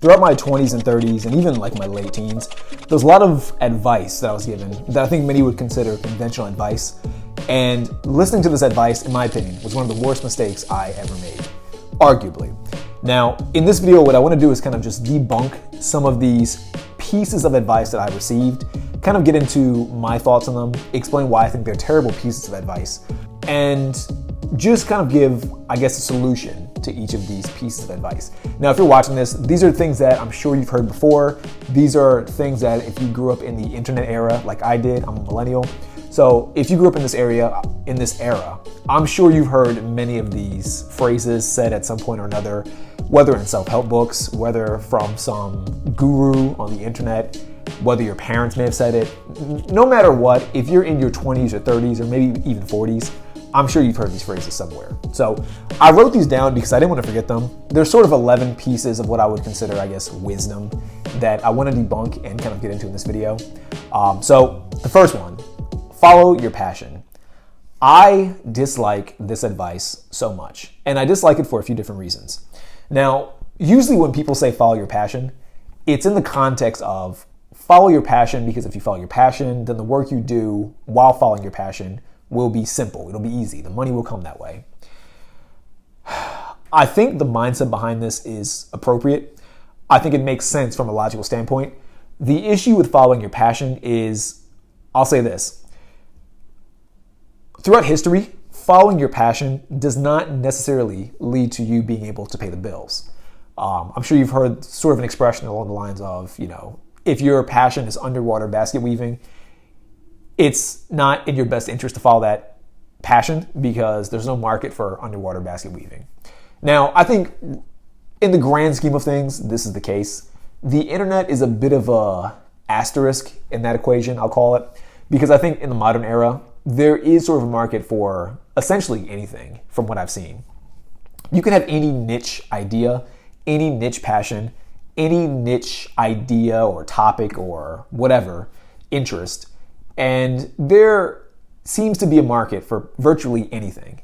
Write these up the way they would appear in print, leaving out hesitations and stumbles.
Throughout my 20s and 30s, and even like my late teens, there's a lot of advice that I was given that I think many would consider conventional advice. And listening to this advice, in my opinion, was one of the worst mistakes I ever made, arguably. Now, in this video, what I want to do is kind of just debunk some of these pieces of advice that I received, kind of get into my thoughts on them, explain why I think they're terrible pieces of advice, and just kind of give, I guess, a solution to each of these pieces of advice. Now, if you're watching this, these are things that I'm sure you've heard before. These are things that if you grew up in the internet era, like I did, I'm a millennial. So if you grew up in this era, I'm sure you've heard many of these phrases said at some point or another, whether in self-help books, whether from some guru on the internet, whether your parents may have said it. No matter what, if you're in your 20s or 30s or maybe even 40s, I'm sure you've heard these phrases somewhere. So I wrote these down because I didn't want to forget them. There's sort of 11 pieces of what I would consider, I guess, wisdom that I want to debunk and kind of get into in this video. So the first one, follow your passion. I dislike this advice so much, and I dislike it for a few different reasons. Now, usually when people say follow your passion, it's in the context of follow your passion because if you follow your passion, then the work you do while following your passion will be simple. It'll be easy. The money will come that way. I think the mindset behind this is appropriate. I think it makes sense from a logical standpoint. The issue with following your passion is, I'll say this. Throughout history, following your passion does not necessarily lead to you being able to pay the bills. I'm sure you've heard sort of an expression along the lines of, if your passion is underwater basket weaving, it's not in your best interest to follow that passion because there's no market for underwater basket weaving. Now, I think in the grand scheme of things, this is the case. The internet is a bit of a asterisk in that equation, I'll call it, because I think in the modern era, there is sort of a market for essentially anything from what I've seen. You can have any niche idea, any niche passion, any niche idea or topic or whatever interest, and there seems to be a market for virtually anything.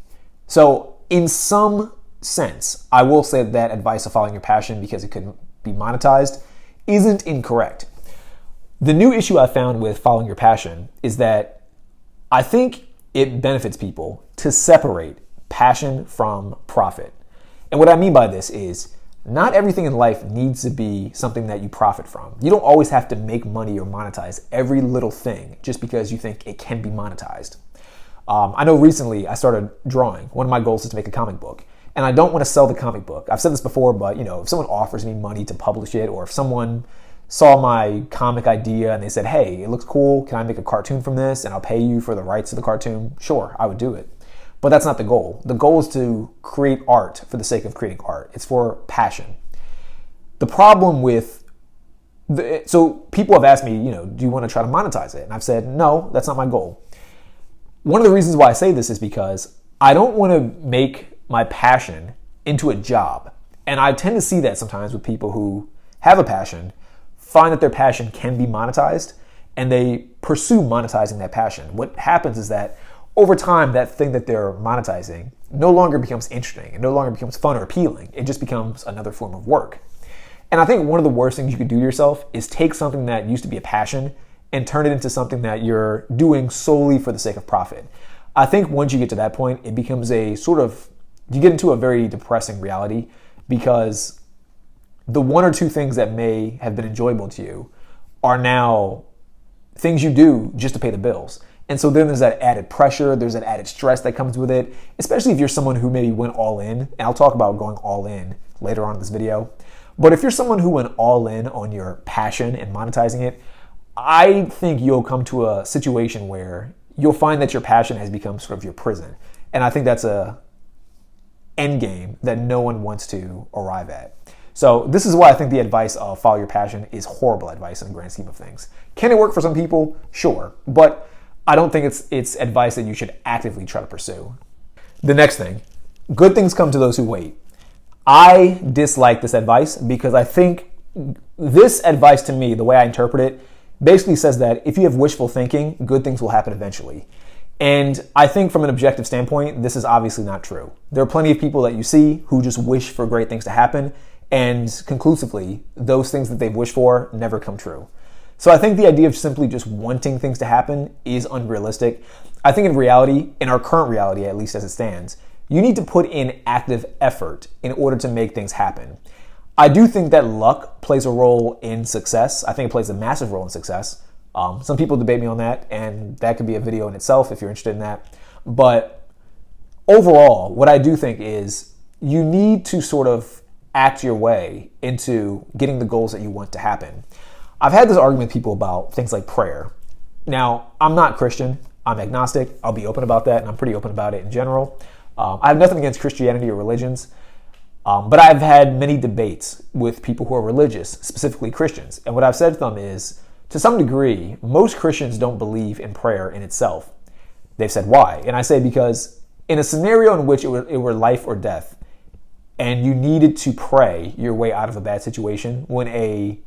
So in some sense, I will say that advice of following your passion because it could be monetized isn't incorrect. The new issue I found with following your passion is that I think it benefits people to separate passion from profit. And what I mean by this is not everything in life needs to be something that you profit from. You don't always have to make money or monetize every little thing just because you think it can be monetized. I know recently I started drawing. One of my goals is to make a comic book. And I don't want to sell the comic book. I've said this before, but if someone offers me money to publish it, or if someone saw my comic idea and they said, hey, it looks cool, can I make a cartoon from this and I'll pay you for the rights to the cartoon? Sure, I would do it. But that's not the goal. The goal is to create art for the sake of creating art. It's for passion. The problem with, so people have asked me, do you want to try to monetize it? And I've said, no, that's not my goal. One of the reasons why I say this is because I don't want to make my passion into a job. And I tend to see that sometimes with people who have a passion, find that their passion can be monetized, and they pursue monetizing that passion. What happens is that over time, that thing that they're monetizing no longer becomes interesting. It no longer becomes fun or appealing. It just becomes another form of work. And I think one of the worst things you could do to yourself is take something that used to be a passion and turn it into something that you're doing solely for the sake of profit. I think once you get to that point, it becomes you get into a very depressing reality because the one or two things that may have been enjoyable to you are now things you do just to pay the bills. And so then there's that added pressure, there's that added stress that comes with it, especially if you're someone who maybe went all in. And I'll talk about going all in later on in this video. But if you're someone who went all in on your passion and monetizing it, I think you'll come to a situation where you'll find that your passion has become sort of your prison. And I think that's a end game that no one wants to arrive at. So this is why I think the advice of follow your passion is horrible advice in the grand scheme of things. Can it work for some people? Sure. But I don't think it's advice that you should actively try to pursue. The next thing, good things come to those who wait. I dislike this advice because I think this advice to me, the way I interpret it, basically says that if you have wishful thinking, good things will happen eventually. And I think from an objective standpoint, this is obviously not true. There are plenty of people that you see who just wish for great things to happen, And conclusively, those things that they've wished for never come true. So I think the idea of simply just wanting things to happen is unrealistic. I think in reality, in our current reality, at least as it stands, you need to put in active effort in order to make things happen. I do think that luck plays a role in success. I think it plays a massive role in success. Some people debate me on that, and that could be a video in itself if you're interested in that. But overall, what I do think is you need to sort of act your way into getting the goals that you want to happen. I've had this argument with people about things like prayer. Now, I'm not Christian. I'm agnostic. I'll be open about that, and I'm pretty open about it in general. I have nothing against Christianity or religions, but I've had many debates with people who are religious, specifically Christians. And what I've said to them is, to some degree, most Christians don't believe in prayer in itself. They've said, why? And I say, because in a scenario in which it were life or death, and you needed to pray your way out of a bad situation, when a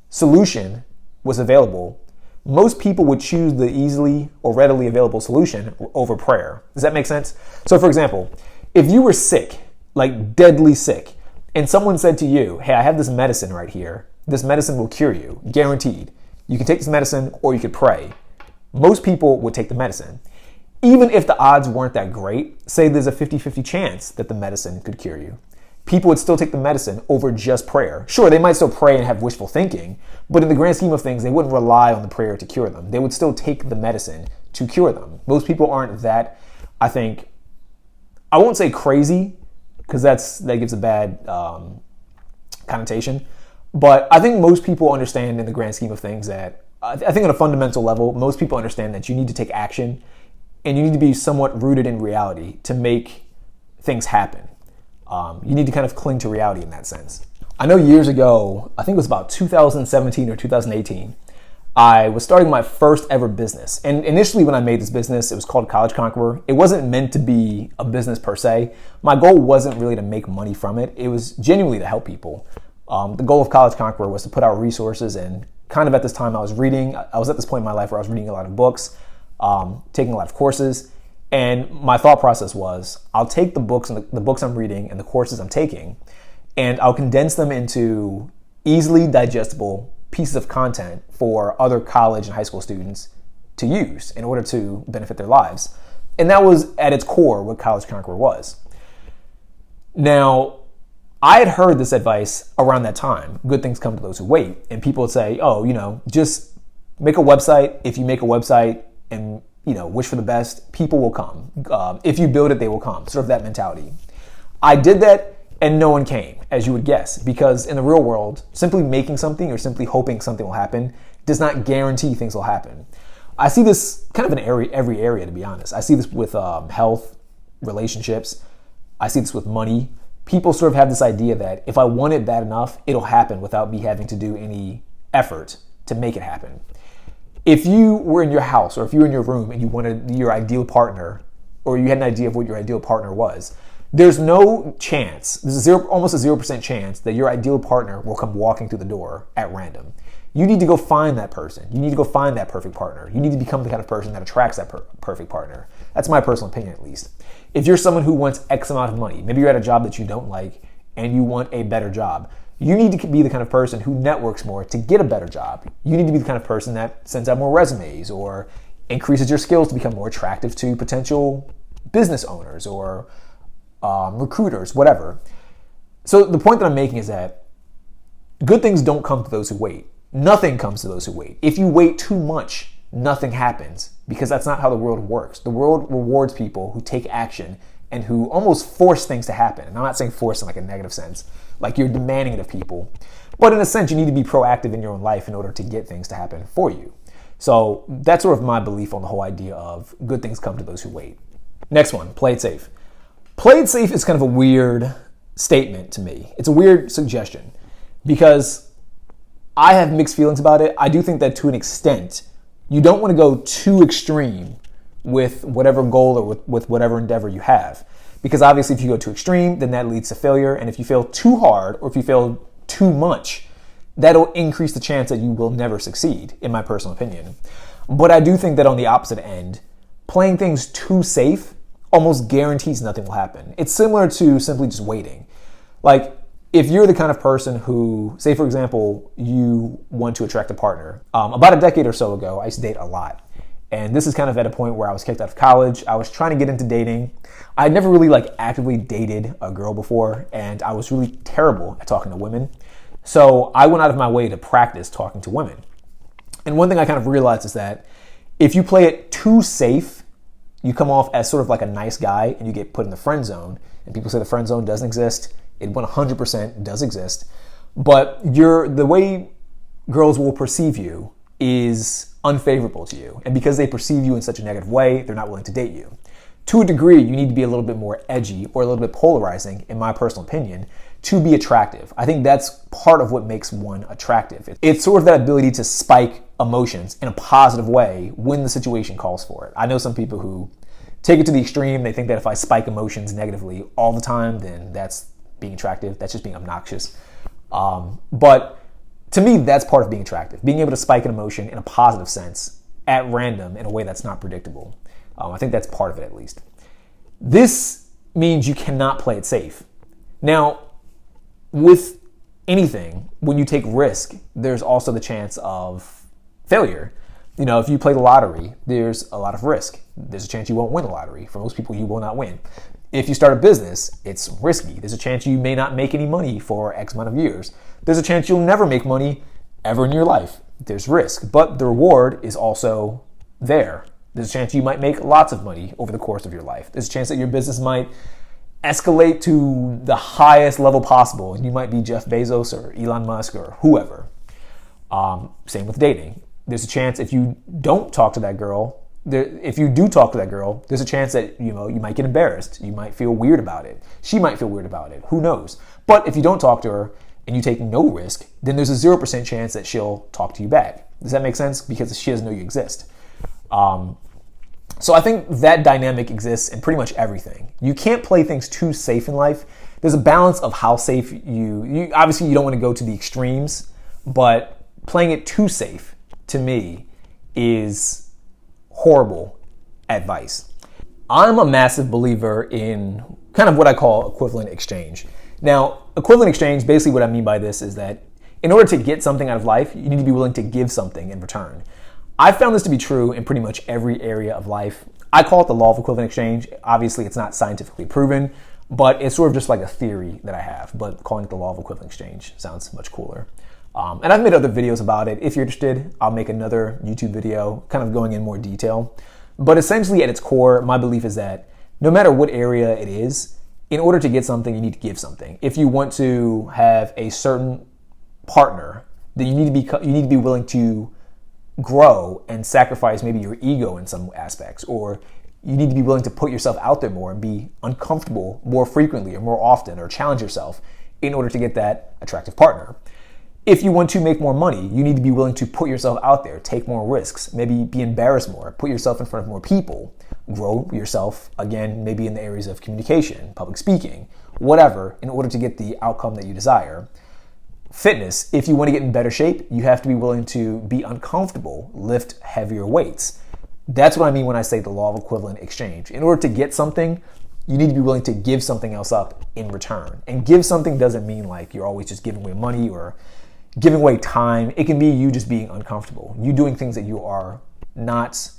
solution was available, most people would choose the easily or readily available solution over prayer. Does that make sense? So for example, if you were sick, like deadly sick, and someone said to you, hey, I have this medicine right here. This medicine will cure you, guaranteed. You can take this medicine or you could pray. Most people would take the medicine. Even if the odds weren't that great, say there's a 50-50 chance that the medicine could cure you, people would still take the medicine over just prayer. Sure, they might still pray and have wishful thinking, but in the grand scheme of things, they wouldn't rely on the prayer to cure them. They would still take the medicine to cure them. Most people aren't that, I think, I won't say crazy, because that gives a bad connotation, but I think most people understand in the grand scheme of things that, I think on a fundamental level, most people understand that you need to take action and you need to be somewhat rooted in reality to make things happen. You need to kind of cling to reality in that sense. I know years ago, I think it was about 2017 or 2018, I was starting my first ever business. And initially when I made this business, it was called College Conqueror. It wasn't meant to be a business per se. My goal wasn't really to make money from it. It was genuinely to help people. The goal of College Conqueror was to put out resources, and kind of at this time I was at this point in my life where I was reading a lot of books, taking a lot of courses. And my thought process was, I'll take the books and the books I'm reading and the courses I'm taking, and I'll condense them into easily digestible pieces of content for other college and high school students to use in order to benefit their lives. And that was at its core what College Conqueror was. Now, I had heard this advice around that time. Good things come to those who wait. And people would say, oh, just make a website. If you make a website and, wish for the best, people will come. If you build it, they will come. Sort of that mentality. I did that and no one came, as you would guess, because in the real world, simply making something or simply hoping something will happen does not guarantee things will happen. I see this kind of in every area, to be honest. I see this with health, relationships. I see this with money. People sort of have this idea that if I want it bad enough, it'll happen without me having to do any effort to make it happen. If you were in your house or if you were in your room and you wanted your ideal partner, or you had an idea of what your ideal partner was, there's no chance, there's almost a 0% chance that your ideal partner will come walking through the door at random. You need to go find that person. You need to go find that perfect partner. You need to become the kind of person that attracts that perfect partner. That's my personal opinion, at least. If you're someone who wants X amount of money, maybe you're at a job that you don't like and you want a better job, you need to be the kind of person who networks more to get a better job. You need to be the kind of person that sends out more resumes or increases your skills to become more attractive to potential business owners or recruiters, whatever. So the point that I'm making is that good things don't come to those who wait. Nothing comes to those who wait. If you wait too much, nothing happens, because that's not how the world works. The world rewards people who take action and who almost force things to happen. And I'm not saying force in like a negative sense, like you're demanding it of people. But in a sense, you need to be proactive in your own life in order to get things to happen for you. So that's sort of my belief on the whole idea of good things come to those who wait. Next one, play it safe. Play it safe is kind of a weird statement to me. It's a weird suggestion because I have mixed feelings about it. I do think that to an extent, you don't want to go too extreme with whatever goal or with whatever endeavor you have. Because obviously if you go too extreme, then that leads to failure. And if you fail too hard or if you fail too much, that'll increase the chance that you will never succeed, in my personal opinion. But I do think that on the opposite end, playing things too safe almost guarantees nothing will happen. It's similar to simply just waiting. Like, if you're the kind of person who, say for example, you want to attract a partner, about a decade or so ago, I used to date a lot. And this is kind of at a point where I was kicked out of college. I was trying to get into dating. I had never really actively dated a girl before, and I was really terrible at talking to women. So I went out of my way to practice talking to women. And one thing I kind of realized is that if you play it too safe, you come off as sort of like a nice guy and you get put in the friend zone. And people say the friend zone doesn't exist. It 100% does exist. But the way girls will perceive you is unfavorable to you. And because they perceive you in such a negative way, they're not willing to date you. To a degree, you need to be a little bit more edgy or a little bit polarizing, in my personal opinion, to be attractive. I think that's part of what makes one attractive. It's sort of that ability to spike emotions in a positive way when the situation calls for it. I know some people who take it to the extreme. They think that if I spike emotions negatively all the time, then that's being attractive. That's just being obnoxious. But to me, that's part of being attractive. Being able to spike an emotion in a positive sense at random in a way that's not predictable. I think that's part of it, at least. This means you cannot play it safe. Now, with anything, when you take risk, there's also the chance of failure. You know, if you play the lottery, there's a lot of risk. There's a chance you won't win the lottery. For most people, you will not win. If you start a business, it's risky. There's a chance you may not make any money for X amount of years. There's a chance you'll never make money ever in your life. There's risk, but the reward is also there. There's a chance you might make lots of money over the course of your life. There's a chance that your business might escalate to the highest level possible, and you might be Jeff Bezos or Elon Musk or whoever. Same with dating. There's a chance if you don't talk to that girl, if you do talk to that girl, there's a chance that you might get embarrassed. You might feel weird about it. She might feel weird about it. Who knows? But if you don't talk to her and you take no risk, then there's a 0% chance that she'll talk to you back. Does that make sense? Because she doesn't know you exist. So I think that dynamic exists in pretty much everything. You can't play things too safe in life. There's a balance of how safe you obviously you don't want to go to the extremes, but playing it too safe, to me, is horrible advice. I'm a massive believer in kind of what I call equivalent exchange. Now, equivalent exchange, basically what I mean by this is that in order to get something out of life, you need to be willing to give something in return. I've found this to be true in pretty much every area of life. I call it the law of equivalent exchange. Obviously, it's not scientifically proven, but it's sort of just like a theory that I have. But calling it the law of equivalent exchange sounds much cooler. And I've made other videos about it. If you're interested, I'll make another YouTube video kind of going in more detail. But essentially, at its core, my belief is that no matter what area it is, in order to get something, you need to give something. If you want to have a certain partner, then you need to be willing to grow and sacrifice maybe your ego in some aspects, or you need to be willing to put yourself out there more and be uncomfortable more frequently or more often, or challenge yourself in order to get that attractive partner. If you want to make more money, you need to be willing to put yourself out there, take more risks, maybe be embarrassed more, put yourself in front of more people, grow yourself, again, maybe in the areas of communication, public speaking, whatever, in order to get the outcome that you desire. Fitness, if you want to get in better shape, you have to be willing to be uncomfortable, lift heavier weights. That's what I mean when I say the law of equivalent exchange. In order to get something, you need to be willing to give something else up in return. And give something doesn't mean like you're always just giving away money or giving away time. It can be you just being uncomfortable, you doing things that you are not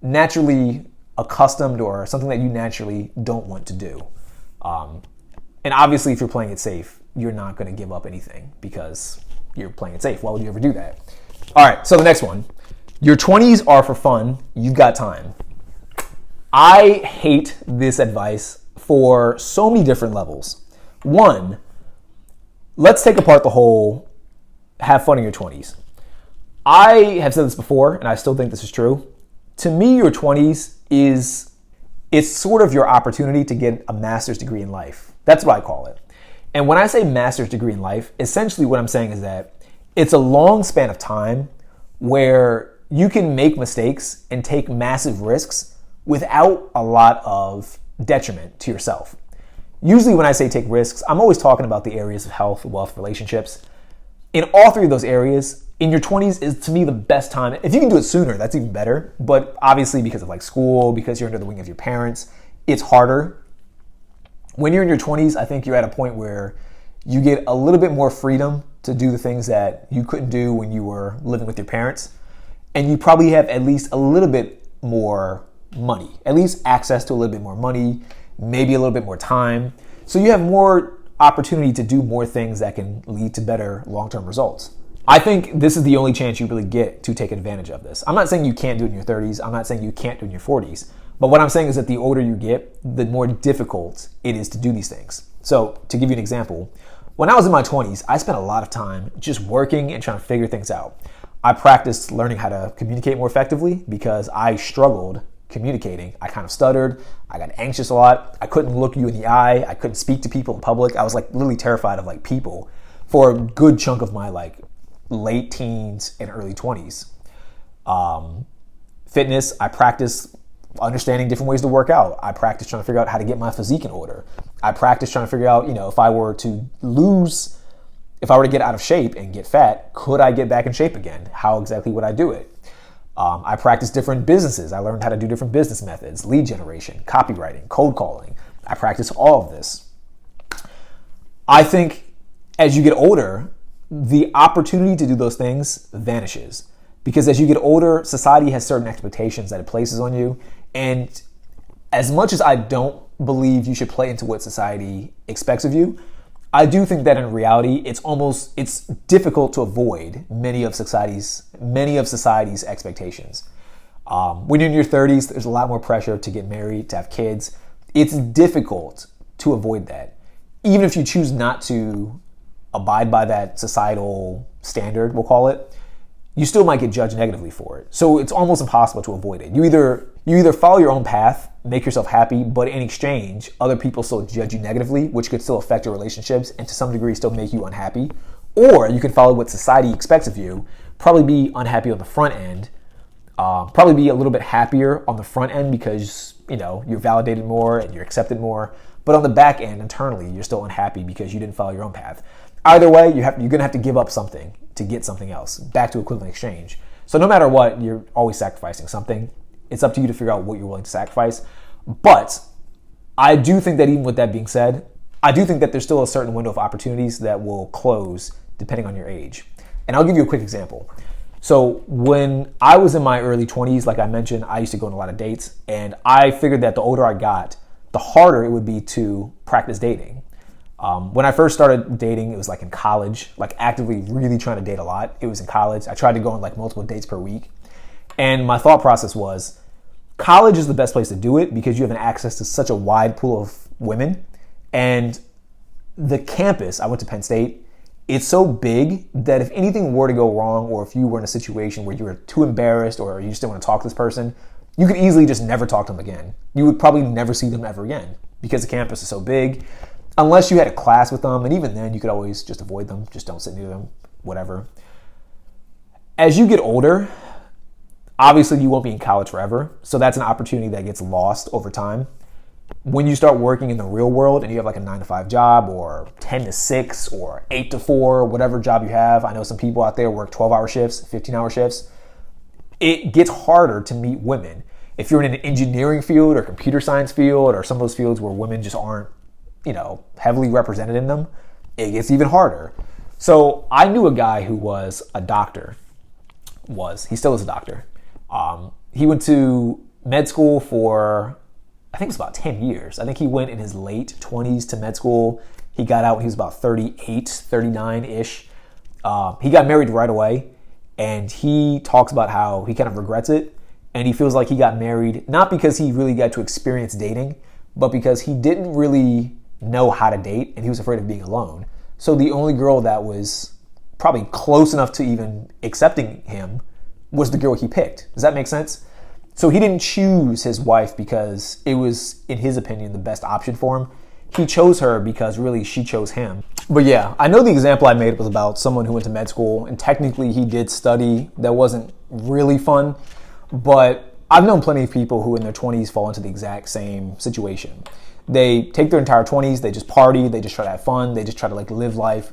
naturally accustomed or something that you naturally don't want to do. And obviously, if you're playing it safe, you're not going to give up anything because you're playing it safe. Why would you ever do that? All right, so the next one. Your 20s are for fun. You've got time. I hate this advice for so many different levels. One, let's take apart the whole have fun in your 20s. I have said this before, and I still think this is true. To me, your 20s it's sort of your opportunity to get a master's degree in life. That's what I call it. And when I say master's degree in life, essentially what I'm saying is that it's a long span of time where you can make mistakes and take massive risks without a lot of detriment to yourself. Usually when I say take risks, I'm always talking about the areas of health, wealth, relationships. In all three of those areas, in your 20s is to me the best time. If you can do it sooner, that's even better. But obviously because of like school, because you're under the wing of your parents, it's harder. When you're in your 20s, I think you're at a point where You get a little bit more freedom to do the things that you couldn't do when you were living with your parents. And you probably have at least a little bit more money, at least access to a little bit more money, maybe a little bit more time. So you have more opportunity to do more things that can lead to better long-term results. I think this is the only chance you really get to take advantage of this. I'm not saying you can't do it in your 30s. I'm not saying you can't do it in your 40s. But what I'm saying is that the older you get, the more difficult it is to do these things. So to give you an example, when I was in my 20s, I spent a lot of time just working and trying to figure things out. I practiced learning how to communicate more effectively because I struggled communicating. I kind of stuttered. I got anxious a lot. I couldn't look you in the eye. I couldn't speak to people in public. I was like literally terrified of like people for a good chunk of my like late teens and early 20s. Fitness, I practiced understanding different ways to work out. I practiced trying to figure out how to get my physique in order. I practiced trying to figure out, if I were to get out of shape and get fat, could I get back in shape again? How exactly would I do it? I practiced different businesses. I learned how to do different business methods, lead generation, copywriting, cold calling. I practiced all of this. I think as you get older, the opportunity to do those things vanishes. Because as you get older, society has certain expectations that it places on you. And as much as I don't believe you should play into what society expects of you, I do think that in reality, it's difficult to avoid many of society's expectations. When you're in your 30s, there's a lot more pressure to get married, to have kids. It's difficult to avoid that. Even if you choose not to abide by that societal standard, we'll call it, you still might get judged negatively for it. So it's almost impossible to avoid it. You either follow your own path, make yourself happy, but in exchange, other people still judge you negatively, which could still affect your relationships and to some degree still make you unhappy. Or you can follow what society expects of you, probably be unhappy on the front end, probably be a little bit happier on the front end because, you're validated more and you're accepted more. But on the back end, internally, you're still unhappy because you didn't follow your own path. Either way, you're going to have to give up something to get something else, back to equivalent exchange. So no matter what, you're always sacrificing something. It's up to you to figure out what you're willing to sacrifice. But I do think that even with that being said, I do think that there's still a certain window of opportunities that will close depending on your age. And I'll give you a quick example. So when I was in my early 20s, like I mentioned, I used to go on a lot of dates. And I figured that the older I got, the harder it would be to practice dating. When I first started dating, it was like in college, like actively really trying to date a lot. It was in college. I tried to go on like multiple dates per week. And my thought process was, college is the best place to do it because you have an access to such a wide pool of women. And the campus, I went to Penn State, it's so big that if anything were to go wrong, or if you were in a situation where you were too embarrassed or you just didn't want to talk to this person, you could easily just never talk to them again. You would probably never see them ever again because the campus is so big. Unless you had a class with them, and even then you could always just avoid them, just don't sit near them, whatever. As you get older, obviously you won't be in college forever, so that's an opportunity that gets lost over time. When you start working in the real world and you have like a 9-to-5 job or 10-to-6 or 8-to-4, whatever job you have, I know some people out there work 12-hour shifts, 15-hour shifts, it gets harder to meet women. If you're in an engineering field or computer science field or some of those fields where women just aren't heavily represented in them, it gets even harder. So I knew a guy who was a doctor. He still is a doctor. He went to med school for, I think it was about 10 years. I think he went in his late 20s to med school. He got out when he was about 38, 39-ish. He got married right away, and he talks about how he kind of regrets it, and he feels like he got married not because he really got to experience dating, but because he didn't really know how to date and he was afraid of being alone. So the only girl that was probably close enough to even accepting him was the girl he picked. Does that make sense? So he didn't choose his wife because it was, in his opinion, the best option for him. He chose her because really she chose him. But yeah, I know the example I made was about someone who went to med school and technically he did study that wasn't really fun, but I've known plenty of people who in their 20s fall into the exact same situation. They take their entire 20s, they just party, they just try to have fun, they just try to like live life,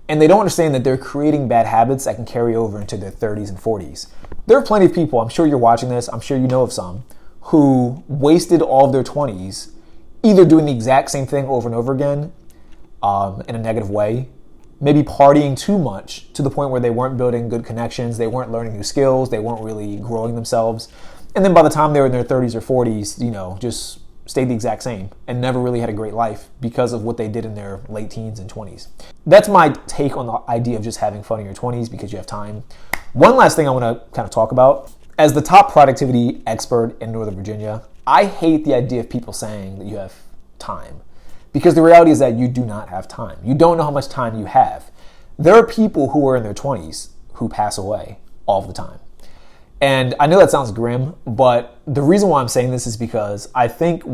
and they don't understand that they're creating bad habits that can carry over into their 30s and 40s. There are plenty of people, I'm sure you're watching this, I'm sure you know of some, who wasted all of their 20s either doing the exact same thing over and over again, in a negative way, maybe partying too much to the point where they weren't building good connections, they weren't learning new skills, they weren't really growing themselves. And then by the time they were in their 30s or 40s, just stayed the exact same and never really had a great life because of what they did in their late teens and 20s. That's my take on the idea of just having fun in your 20s because you have time. One last thing I want to kind of talk about. As the top productivity expert in Northern Virginia, I hate the idea of people saying that you have time. Because the reality is that you do not have time. You don't know how much time you have. There are people who are in their 20s who pass away all the time. And I know that sounds grim, but the reason why I'm saying this is because I think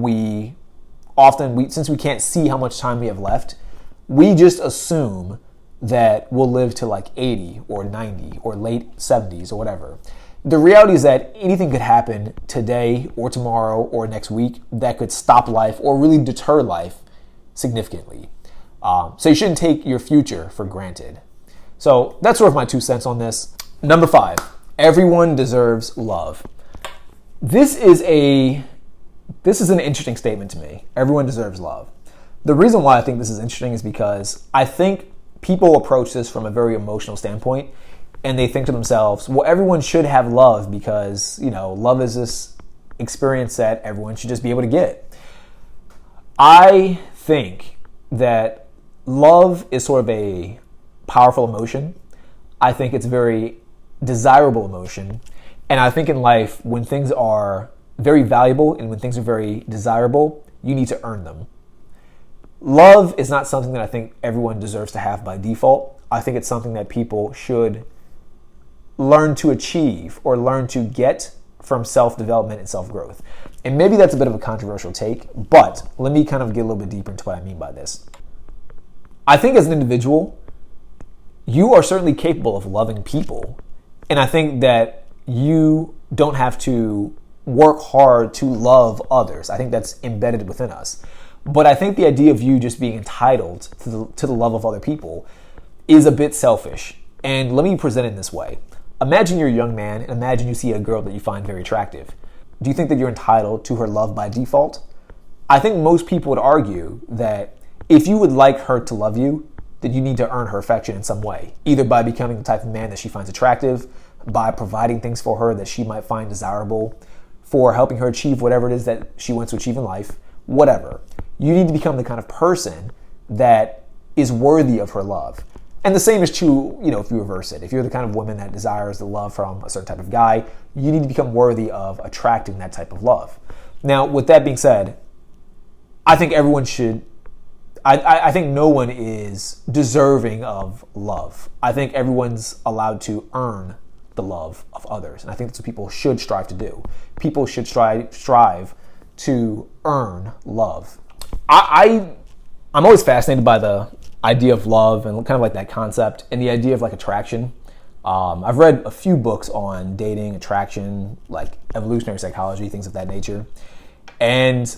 since we can't see how much time we have left, we just assume that we'll live to like 80 or 90 or late 70s or whatever. The reality is that anything could happen today or tomorrow or next week that could stop life or really deter life significantly. So you shouldn't take your future for granted. So that's sort of my 2 cents on this. Number 5, everyone deserves love. This is an interesting statement to me. Everyone deserves love. The reason why I think this is interesting is because I think people approach this from a very emotional standpoint, and they think to themselves, well, everyone should have love because, love is this experience that everyone should just be able to get. I think that love is sort of a powerful emotion. I think it's a very desirable emotion. And I think in life, when things are very valuable and when things are very desirable, you need to earn them. Love is not something that I think everyone deserves to have by default. I think it's something that people should learn to achieve or learn to get from self-development and self-growth. And maybe that's a bit of a controversial take, but let me kind of get a little bit deeper into what I mean by this. I think as an individual, you are certainly capable of loving people. And I think that you don't have to work hard to love others. I think that's embedded within us. But I think the idea of you just being entitled to the love of other people is a bit selfish. And let me present it in this way. Imagine you're a young man and imagine you see a girl that you find very attractive. Do you think that you're entitled to her love by default? I think most people would argue that if you would like her to love you, then you need to earn her affection in some way, either by becoming the type of man that she finds attractive, by providing things for her that she might find desirable, for helping her achieve whatever it is that she wants to achieve in life, whatever. You need to become the kind of person that is worthy of her love. And the same is true, if you reverse it. If you're the kind of woman that desires the love from a certain type of guy, you need to become worthy of attracting that type of love. Now, with that being said, I think everyone should, I think no one is deserving of love. I think everyone's allowed to earn the love of others. And I think that's what people should strive to do. People should strive to earn love. I'm always fascinated by the idea of love and kind of like that concept and the idea of like attraction. I've read a few books on dating, attraction, like evolutionary psychology, things of that nature. And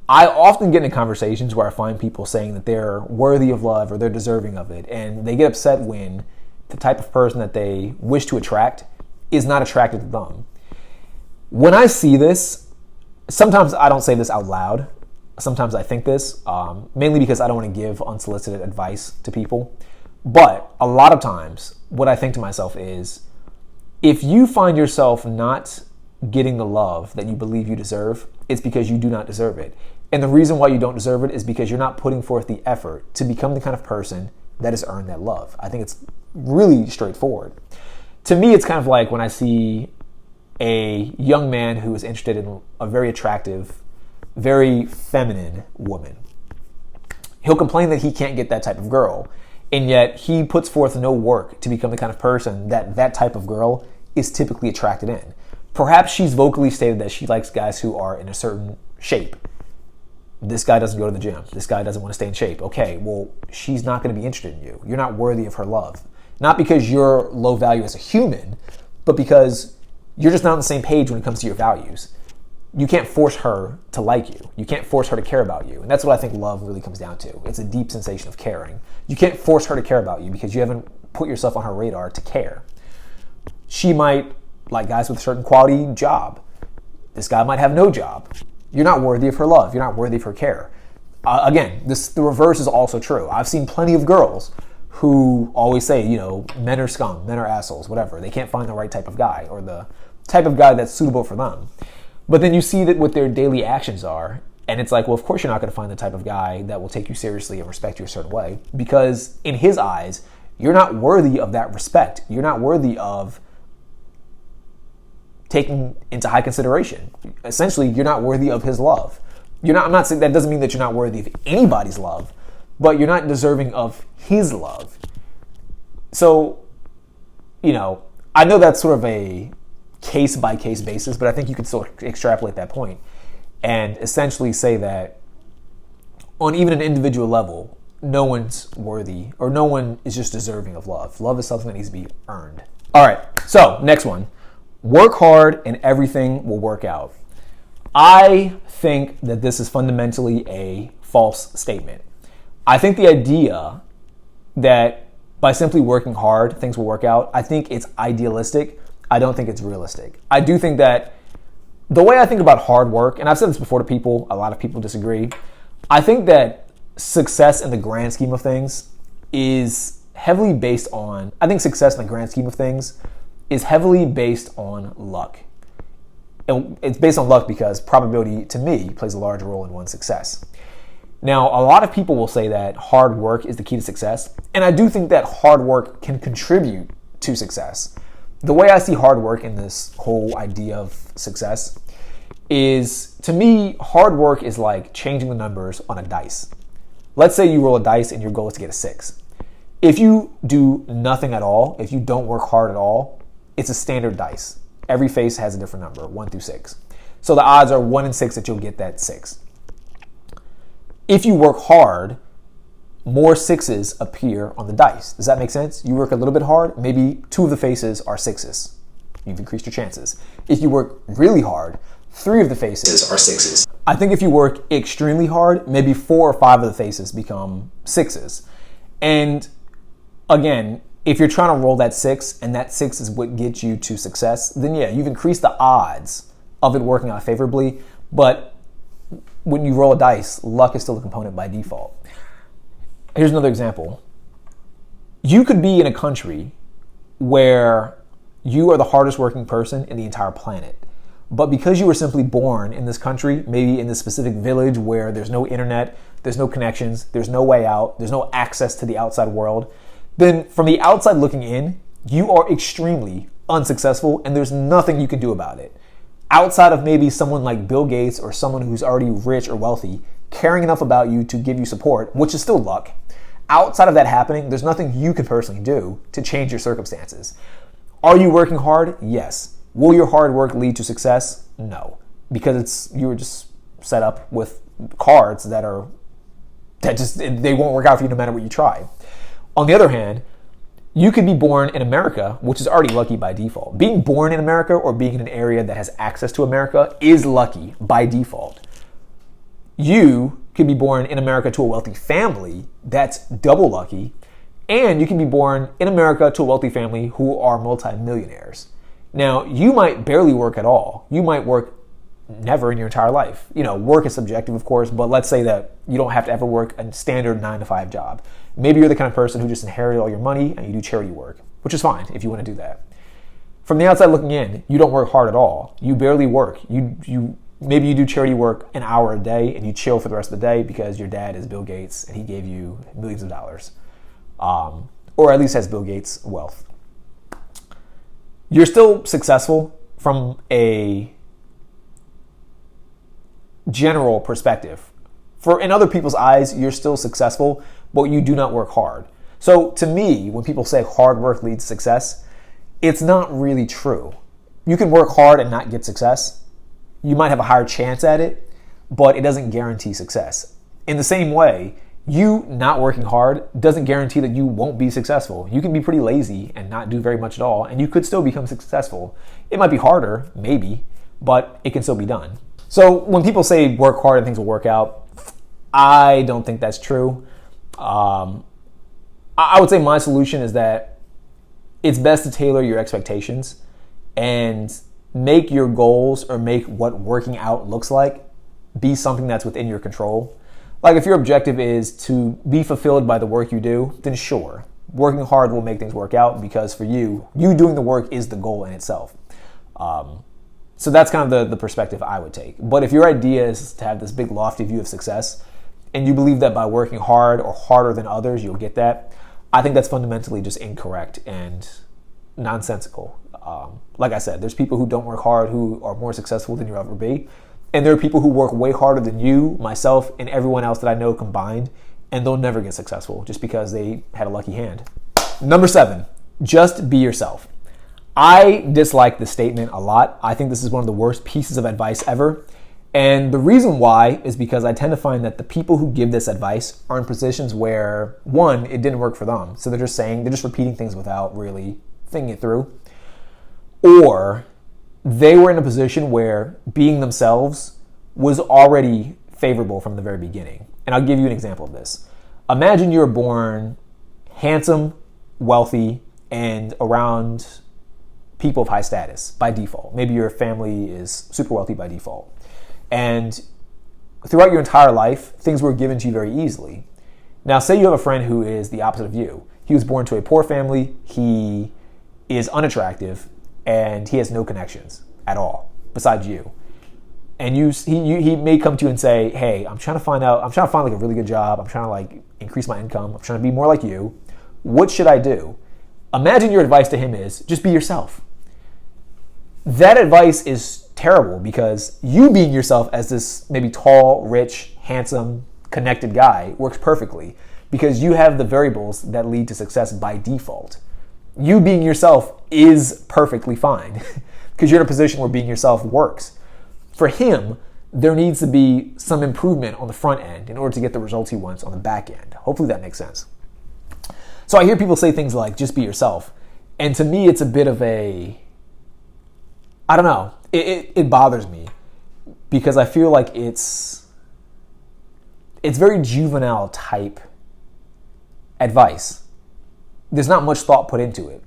I often get into conversations where I find people saying that they're worthy of love or they're deserving of it. And they get upset when the type of person that they wish to attract is not attracted to them. When I see this, sometimes I don't say this out loud. Sometimes I think this, mainly because I don't want to give unsolicited advice to people. But a lot of times, what I think to myself is, if you find yourself not getting the love that you believe you deserve, it's because you do not deserve it. And the reason why you don't deserve it is because you're not putting forth the effort to become the kind of person that has earned that love. I think it's really straightforward. To me, it's kind of like when I see a young man who is interested in a very attractive, very feminine woman. He'll complain that he can't get that type of girl, and yet he puts forth no work to become the kind of person that type of girl is typically attracted in. Perhaps she's vocally stated that she likes guys who are in a certain shape. This guy doesn't go to the gym. This guy doesn't want to stay in shape. Okay, well, she's not going to be interested in you. You're not worthy of her love. Not because you're low value as a human, but because you're just not on the same page when it comes to your values. You can't force her to like you. You can't force her to care about you. And that's what I think love really comes down to. It's a deep sensation of caring. You can't force her to care about you because you haven't put yourself on her radar to care. She might like guys with a certain quality job. This guy might have no job. You're not worthy of her love. You're not worthy of her care. Again, the reverse is also true. I've seen plenty of girls who always say, men are scum, men are assholes, whatever. They can't find the right type of guy or the type of guy that's suitable for them. But then you see that what their daily actions are, and it's like, well, of course you're not going to find the type of guy that will take you seriously and respect you a certain way, because in his eyes, you're not worthy of that respect. You're not worthy of taking into high consideration. Essentially, you're not worthy of his love. I'm not saying that doesn't mean that you're not worthy of anybody's love, but you're not deserving of his love. So, I know that's sort of a case-by-case basis, but I think you can still extrapolate that point and essentially say that on even an individual level, no one's worthy, or no one is just deserving of love. Love is something that needs to be earned. All right, so next one. Work hard and everything will work out. I think that this is fundamentally a false statement. I think the idea that by simply working hard, things will work out, I think it's idealistic. I don't think it's realistic. I do think that the way I think about hard work, and I've said this before to people, a lot of people disagree, I think that success in the grand scheme of things is heavily based on luck. And it's based on luck because probability, to me, plays a large role in one's success. Now, a lot of people will say that hard work is the key to success, and I do think that hard work can contribute to success. The way I see hard work in this whole idea of success is, to me, hard work is like changing the numbers on a dice. Let's say you roll a dice and your goal is to get a 6. If you do nothing at all, if you don't work hard at all, it's a standard dice. Every face has a different number, 1 through 6. So the odds are 1 in 6 that you'll get that 6. If you work hard, more 6s appear on the dice. Does that make sense? You work a little bit hard, maybe 2 of the faces are 6s. You've increased your chances. If you work really hard, 3 of the faces are 6s. I think if you work extremely hard, maybe 4 or 5 of the faces become 6s. And again, if you're trying to roll that 6 and that 6 is what gets you to success, then yeah, you've increased the odds of it working out favorably. But when you roll a dice, luck is still a component by default. Here's another example. You could be in a country where you are the hardest working person in the entire planet. But because you were simply born in this country, maybe in this specific village where there's no internet, there's no connections, there's no way out, there's no access to the outside world, then from the outside looking in, you are extremely unsuccessful and there's nothing you can do about it. Outside of maybe someone like Bill Gates or someone who's already rich or wealthy, caring enough about you to give you support, which is still luck. Outside of that happening, there's nothing you can personally do to change your circumstances. Are you working hard? Yes. Will your hard work lead to success? No. Because you were just set up with cards that they won't work out for you no matter what you try. On the other hand, you could be born in America, which is already lucky by default. Being born in America or being in an area that has access to America is lucky by default. You could be born in America to a wealthy family, that's double lucky. And you can be born in America to a wealthy family who are multimillionaires. Now, you might barely work at all. You might work never in your entire life. Work is subjective, of course, but let's say that you don't have to ever work a standard 9-to-5 job. Maybe you're the kind of person who just inherited all your money and you do charity work, which is fine if you want to do that. From the outside looking in, you don't work hard at all. You barely work. Maybe you do charity work an hour a day and you chill for the rest of the day because your dad is Bill Gates and he gave you millions of dollars. Or at least has Bill Gates' wealth. You're still successful from a general perspective. In other people's eyes, you're still successful, but you do not work hard. So to me, when people say hard work leads to success, it's not really true. You can work hard and not get success. You might have a higher chance at it, but it doesn't guarantee success. In the same way, you not working hard doesn't guarantee that you won't be successful. You can be pretty lazy and not do very much at all, and you could still become successful. It might be harder, maybe, but it can still be done. So when people say work hard and things will work out, I don't think that's true. I would say my solution is that it's best to tailor your expectations and make your goals or make what working out looks like be something that's within your control. Like if your objective is to be fulfilled by the work you do, then sure, working hard will make things work out, because for you doing the work is the goal in itself. So that's kind of the perspective I would take. But if your idea is to have this big lofty view of success, and you believe that by working hard or harder than others, you'll get that, I think that's fundamentally just incorrect and nonsensical. Like I said, there's people who don't work hard who are more successful than you'll ever be. And there are people who work way harder than you, myself, and everyone else that I know combined, and they'll never get successful just because they had a lucky hand. Number 7, just be yourself. I dislike this statement a lot. I think this is one of the worst pieces of advice ever. And the reason why is because I tend to find that the people who give this advice are in positions where, one, it didn't work for them. So they're just repeating things without really thinking it through. Or they were in a position where being themselves was already favorable from the very beginning. And I'll give you an example of this. Imagine you were born handsome, wealthy, and around people of high status by default. Maybe your family is super wealthy by default. And throughout your entire life, things were given to you very easily. Now, say you have a friend who is the opposite of you. He was born to a poor family, he is unattractive, and he has no connections at all besides you. And he may come to you and say, hey, I'm trying to find like a really good job. I'm trying to like increase my income. I'm trying to be more like you. What should I do? Imagine your advice to him is just be yourself. That advice is terrible, because you being yourself as this maybe tall, rich, handsome, connected guy works perfectly, because you have the variables that lead to success by default. You being yourself is perfectly fine because you're in a position where being yourself works. For him, there needs to be some improvement on the front end in order to get the results he wants on the back end. Hopefully that makes sense. So I hear people say things like, just be yourself. And to me, it's a bit of I don't know, it bothers me, because I feel like it's very juvenile type advice. There's not much thought put into it.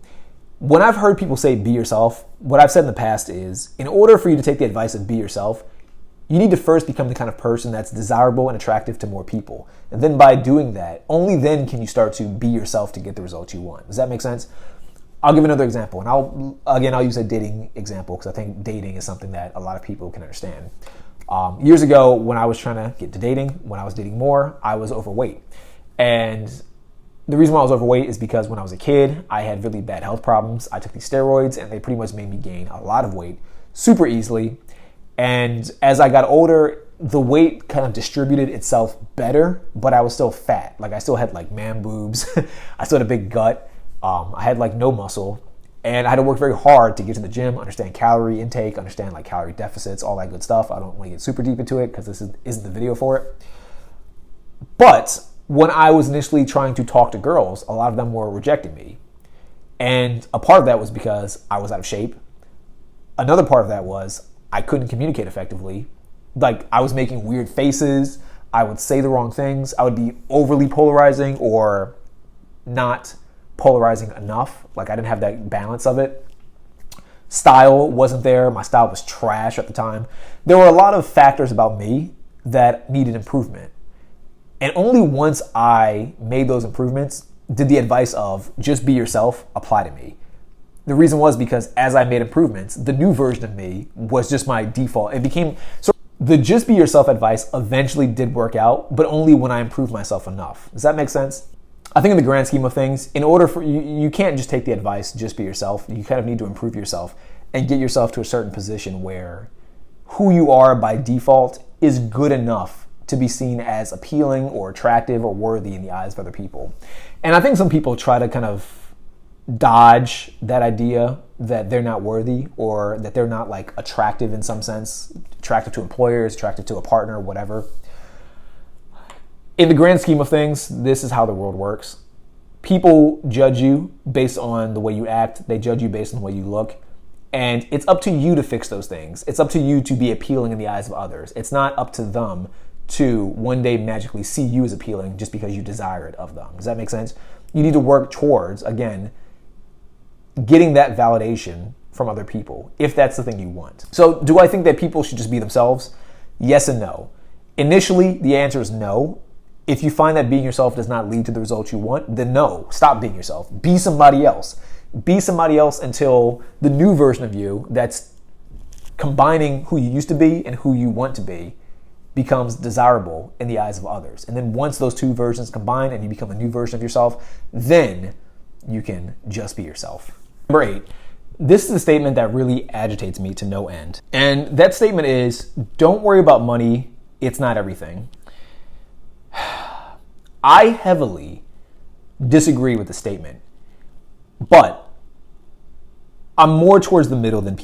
When I've heard people say be yourself, what I've said in the past is, in order for you to take the advice of be yourself, you need to first become the kind of person that's desirable and attractive to more people. And then by doing that, only then can you start to be yourself to get the results you want. Does that make sense? I'll give another example, and I'll use a dating example, because I think dating is something that a lot of people can understand. Years ago, when I was trying to get to dating, when I was dating more, I was overweight. And the reason why I was overweight is because when I was a kid, I had really bad health problems. I took these steroids, and they pretty much made me gain a lot of weight super easily. And as I got older, the weight kind of distributed itself better, but I was still fat. Like I still had like man boobs. I still had a big gut. I had like no muscle, and I had to work very hard to get to the gym, understand calorie intake, understand like calorie deficits, all that good stuff. I don't want to get super deep into it because this isn't the video for it. But when I was initially trying to talk to girls, a lot of them were rejecting me. And a part of that was because I was out of shape. Another part of that was I couldn't communicate effectively. Like I was making weird faces. I would say the wrong things. I would be overly polarizing or not polarizing enough. Like I didn't have that balance of it. Style wasn't there. My style was trash at the time. There were a lot of factors about me that needed improvement. And only once I made those improvements did the advice of just be yourself apply to me. The reason was because as I made improvements, the new version of me was just my default. It became, so the just be yourself advice eventually did work out, but only when I improved myself enough. Does that make sense? I think in the grand scheme of things, in order for you can't just take the advice, just be yourself. You kind of need to improve yourself and get yourself to a certain position where who you are by default is good enough to be seen as appealing or attractive or worthy in the eyes of other people. And I think some people try to kind of dodge that idea that they're not worthy or that they're not like attractive in some sense, attractive to employers, attractive to a partner, whatever. In the grand scheme of things, this is how the world works. People judge you based on the way you act. They judge you based on the way you look. And it's up to you to fix those things. It's up to you to be appealing in the eyes of others. It's not up to them to one day magically see you as appealing just because you desire it of them. Does that make sense? You need to work towards, again, getting that validation from other people, if that's the thing you want. So do I think that people should just be themselves? Yes and no. Initially, the answer is no. If you find that being yourself does not lead to the results you want, then no, stop being yourself. Be somebody else. Be somebody else until the new version of you that's combining who you used to be and who you want to be becomes desirable in the eyes of others. And then once those two versions combine and you become a new version of yourself, then you can just be yourself. Number 8, this is a statement that really agitates me to no end. And that statement is, don't worry about money, it's not everything. I heavily disagree with the statement, but I'm more towards the middle than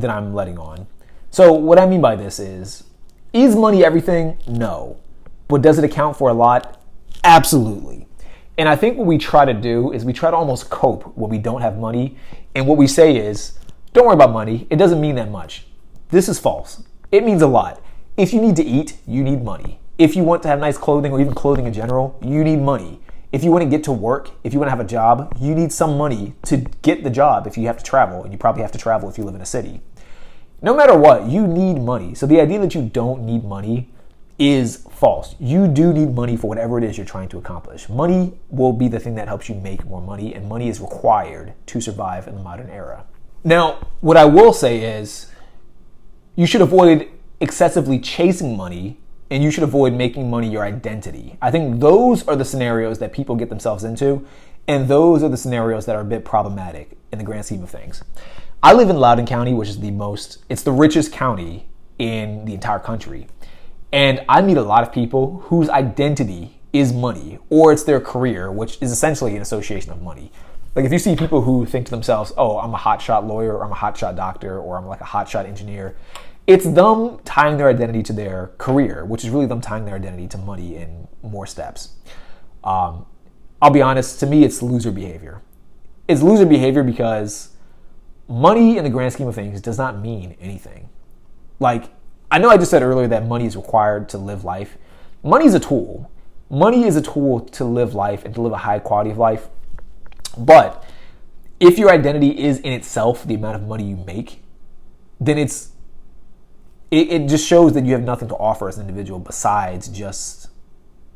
I'm letting on. So what I mean by this is money everything? No. But does it account for a lot? Absolutely. And I think what we try to do is we try to almost cope when we don't have money. And what we say is, don't worry about money. It doesn't mean that much. This is false. It means a lot. If you need to eat, you need money. If you want to have nice clothing or even clothing in general, you need money. If you want to get to work, if you want to have a job, you need some money to get the job if you have to travel. And you probably have to travel if you live in a city. No matter what, you need money. So the idea that you don't need money is false. You do need money for whatever it is you're trying to accomplish. Money will be the thing that helps you make more money, and money is required to survive in the modern era. Now, what I will say is you should avoid excessively chasing money, and you should avoid making money your identity. I think those are the scenarios that people get themselves into, and those are the scenarios that are a bit problematic in the grand scheme of things. I live in Loudoun County, which is it's the richest county in the entire country. And I meet a lot of people whose identity is money, or it's their career, which is essentially an association of money. Like if you see people who think to themselves, oh, I'm a hotshot lawyer, or I'm a hotshot doctor, or I'm like a hotshot engineer, it's them tying their identity to their career, which is really them tying their identity to money in more steps. I'll be honest, to me, it's loser behavior. It's loser behavior because money in the grand scheme of things does not mean anything. Like, I know I just said earlier that money is required to live life. Money is a tool. Money is a tool to live life and to live a high quality of life. But if your identity is in itself the amount of money you make, then it just shows that you have nothing to offer as an individual besides just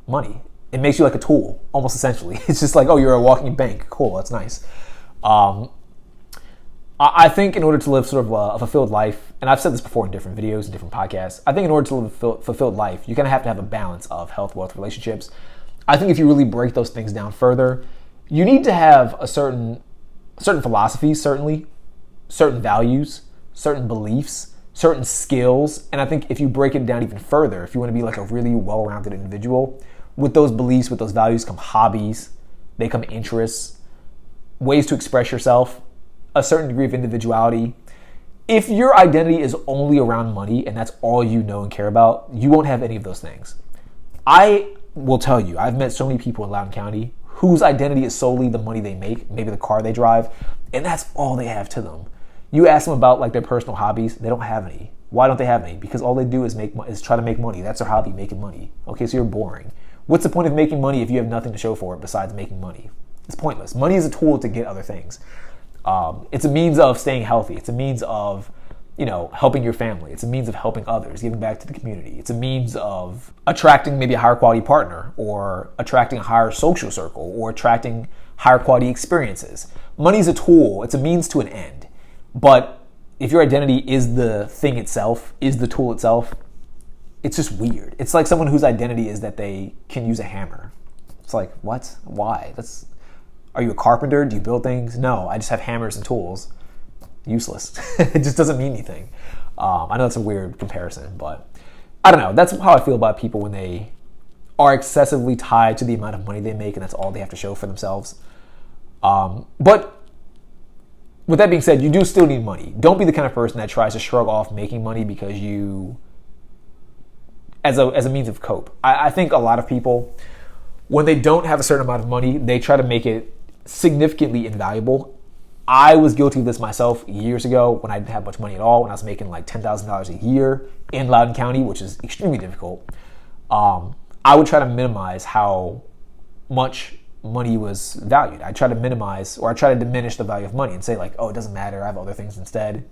money. It makes you like a tool, almost essentially. It's just like, oh, you're a walking bank. Cool, that's nice. I think in order to live sort of a fulfilled life, and I've said this before in different videos and different podcasts, I think in order to live a fulfilled life, you're going to have a balance of health, wealth, relationships. I think if you really break those things down further, you need to have a certain philosophies, certainly, certain values, certain beliefs, certain skills. And I think if you break it down even further, if you want to be like a really well-rounded individual, with those beliefs, with those values come hobbies, they come interests, ways to express yourself, a certain degree of individuality. If your identity is only around money and that's all you know and care about, you won't have any of those things. I will tell you, I've met so many people in Loudoun County whose identity is solely the money they make, maybe the car they drive, and that's all they have to them. You ask them about like their personal hobbies, they don't have any. Why don't they have any? Because all they do is try to make money. That's their hobby, making money. Okay, so you're boring. What's the point of making money if you have nothing to show for it besides making money? It's pointless. Money is a tool to get other things. It's a means of staying healthy. It's a means of, helping your family. It's a means of helping others, giving back to the community. It's a means of attracting maybe a higher quality partner, or attracting a higher social circle, or attracting higher quality experiences. Money is a tool. It's a means to an end. But if your identity is the thing itself, is the tool itself, it's just weird. It's like someone whose identity is that they can use a hammer. It's like, what? Why? Are you a carpenter? Do you build things? No, I just have hammers and tools. Useless. It just doesn't mean anything. I know that's a weird comparison, but I don't know. That's how I feel about people when they are excessively tied to the amount of money they make and that's all they have to show for themselves. But with that being said, you do still need money. Don't be the kind of person that tries to shrug off making money because as a means of cope. I think a lot of people, when they don't have a certain amount of money, they try to make it significantly invaluable. I was guilty of this myself years ago when I didn't have much money at all, when I was making like $10,000 a year in Loudoun County, which is extremely difficult. I would try to minimize how much money was valued. I try to diminish the value of money and say like, oh, it doesn't matter, I have other things instead.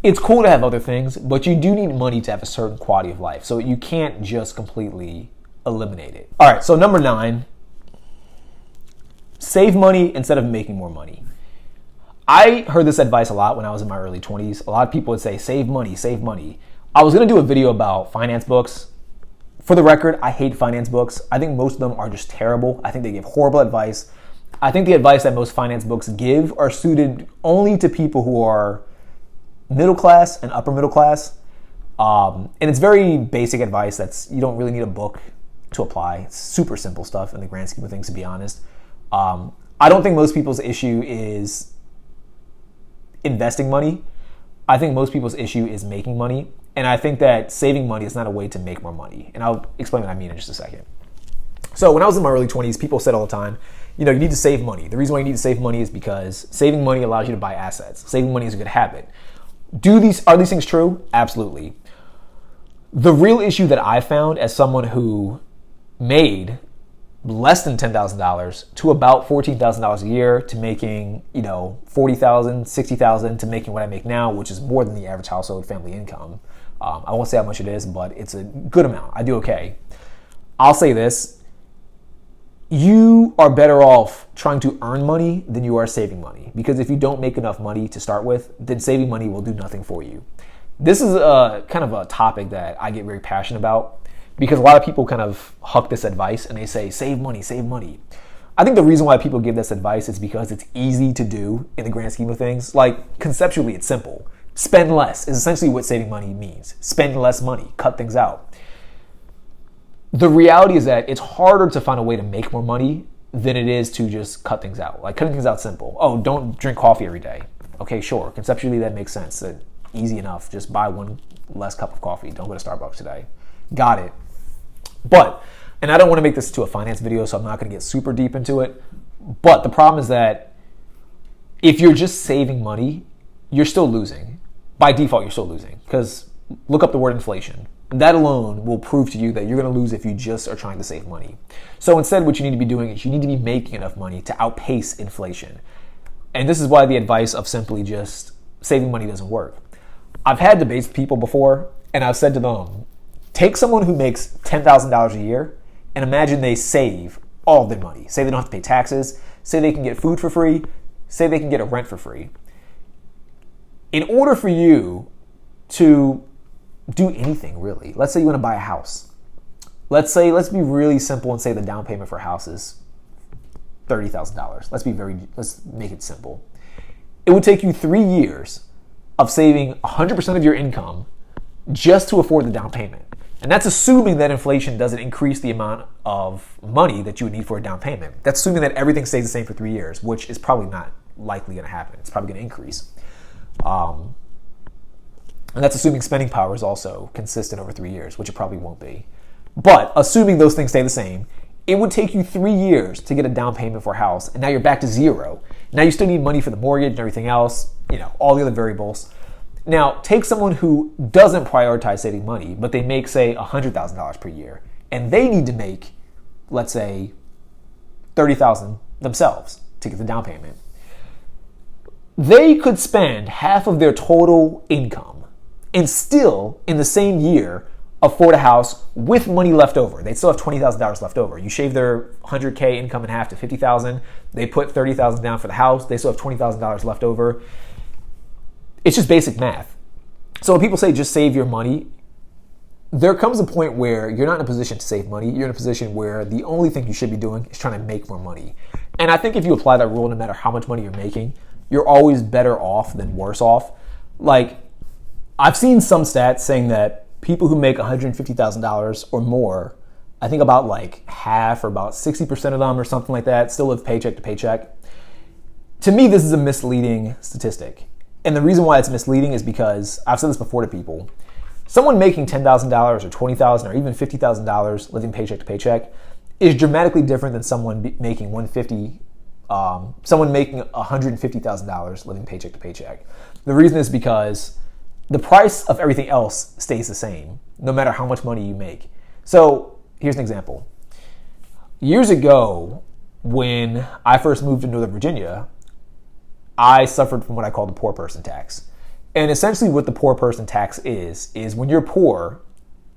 It's cool to have other things, but you do need money to have a certain quality of life. So you can't just completely eliminate it. All right, so number 9, save money instead of making more money. I heard this advice a lot when I was in my early 20s. A lot of people would say, save money, save money. I was going to do a video about finance books. For the record, I hate finance books. I think most of them are just terrible. I think they give horrible advice. I think the advice that most finance books give are suited only to people who are middle class and upper middle class. And it's very basic advice you don't really need a book to apply. It's super simple stuff in the grand scheme of things, to be honest. I don't think most people's issue is investing money. I think most people's issue is making money. And I think that saving money is not a way to make more money. And I'll explain what I mean in just a second. So when I was in my early 20s, people said all the time, you need to save money. The reason why you need to save money is because saving money allows you to buy assets. Saving money is a good habit. Are these things true? Absolutely. The real issue that I found as someone who made less than $10,000 to about $14,000 a year to making, $40,000, $60,000 to making what I make now, which is more than the average household family income. I won't say how much it is, but it's a good amount. I do okay. I'll say this. You are better off trying to earn money than you are saving money. Because if you don't make enough money to start with, then saving money will do nothing for you. This is kind of a topic that I get very passionate about because a lot of people kind of huck this advice and they say, save money, save money. I think the reason why people give this advice is because it's easy to do in the grand scheme of things. Like, conceptually, it's simple. Spend less is essentially what saving money means. Spend less money, cut things out. The reality is that it's harder to find a way to make more money than it is to just cut things out. Like, cutting things out simple. Oh, don't drink coffee every day. Okay, sure. Conceptually, that makes sense. Easy enough. Just buy one less cup of coffee. Don't go to Starbucks today. Got it. But, and I don't want to make this to a finance video, so I'm not going to get super deep into it. But the problem is that if you're just saving money, you're still losing. By default, you're still losing. Because look up the word inflation. That alone will prove to you that you're going to lose if you just are trying to save money. So instead, what you need to be doing is you need to be making enough money to outpace inflation. And this is why the advice of simply just saving money doesn't work. I've had debates with people before, and I've said to them, take someone who makes $10,000 a year and imagine they save all of their money. Say they don't have to pay taxes. Say they can get food for free. Say they can get a rent for free. In order for you to do anything, really, let's say you want to buy a house. Let's be really simple and say the down payment for a house is $30,000. Let's make it simple. It would take you 3 years of saving 100% of your income just to afford the down payment. And that's assuming that inflation doesn't increase the amount of money that you would need for a down payment. That's assuming that everything stays the same for 3 years, which is probably not likely going to happen. It's probably going to increase. And that's assuming spending power is also consistent over 3 years, which it probably won't be. But assuming those things stay the same, it would take you 3 years to get a down payment for a house, and now you're back to zero. Now you still need money for the mortgage and everything else, all the other variables. Now, take someone who doesn't prioritize saving money, but they make, say, $100,000 per year, and they need to make, let's say, $30,000 themselves to get the down payment. They could spend half of their total income and still, in the same year, afford a house with money left over. They still have $20,000 left over. You shave their $100K income in half to $50,000. They put $30,000 down for the house. They still have $20,000 left over. It's just basic math. So when people say just save your money, there comes a point where you're not in a position to save money. You're in a position where the only thing you should be doing is trying to make more money. And I think if you apply that rule, no matter how much money you're making, you're always better off than worse off. Like, I've seen some stats saying that people who make $150,000 or more, I think about like half or about 60% of them or something like that, still live paycheck to paycheck. To me, this is a misleading statistic. And the reason why it's misleading is because, I've said this before to people, someone making $10,000 or $20,000 or even $50,000 living paycheck to paycheck is dramatically different than someone making $150,000 living paycheck to paycheck. The reason is because the price of everything else stays the same, no matter how much money you make. So here's an example. Years ago, when I first moved to Northern Virginia, I suffered from what I call the poor person tax. And essentially what the poor person tax is when you're poor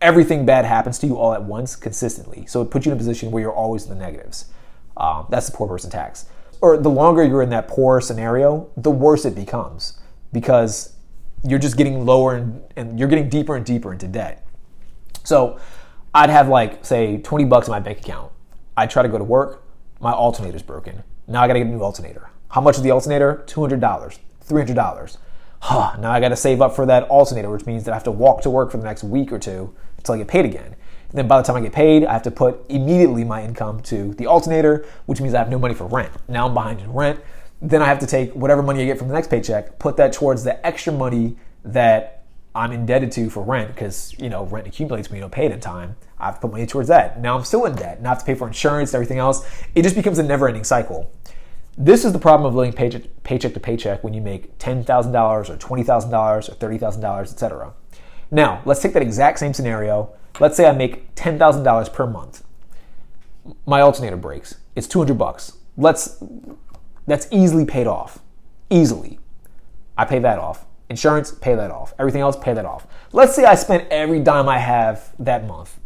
everything bad happens to you all at once consistently. So it puts you in a position where you're always in the negatives. That's the poor person tax. Or the longer you're in that poor scenario, the worse it becomes, because you're just getting lower and you're getting deeper and deeper into debt. So I'd have like, say, $20 in my bank account. I'd try to go to work. My alternator's broken. Now I got to get a new alternator. How much is the alternator? $200, $300. Now I got to save up for that alternator, which means that I have to walk to work for the next week or two until I get paid again. And then by the time I get paid, I have to put immediately my income to the alternator, which means I have no money for rent. Now I'm behind in rent. Then I have to take whatever money I get from the next paycheck, put that towards the extra money that I'm indebted to for rent, because, rent accumulates when you don't pay it in time. I have to put money towards that. Now I'm still in debt. Now I have to pay for insurance and everything else. It just becomes a never-ending cycle. This is the problem of living paycheck to paycheck when you make $10,000 or $20,000 or $30,000, etc. Now, let's take that exact same scenario. Let's say I make $10,000 per month. My alternator breaks. It's $200. That's easily paid off. Easily. I pay that off. Insurance, pay that off. Everything else, pay that off. Let's say I spent every dime I have that month.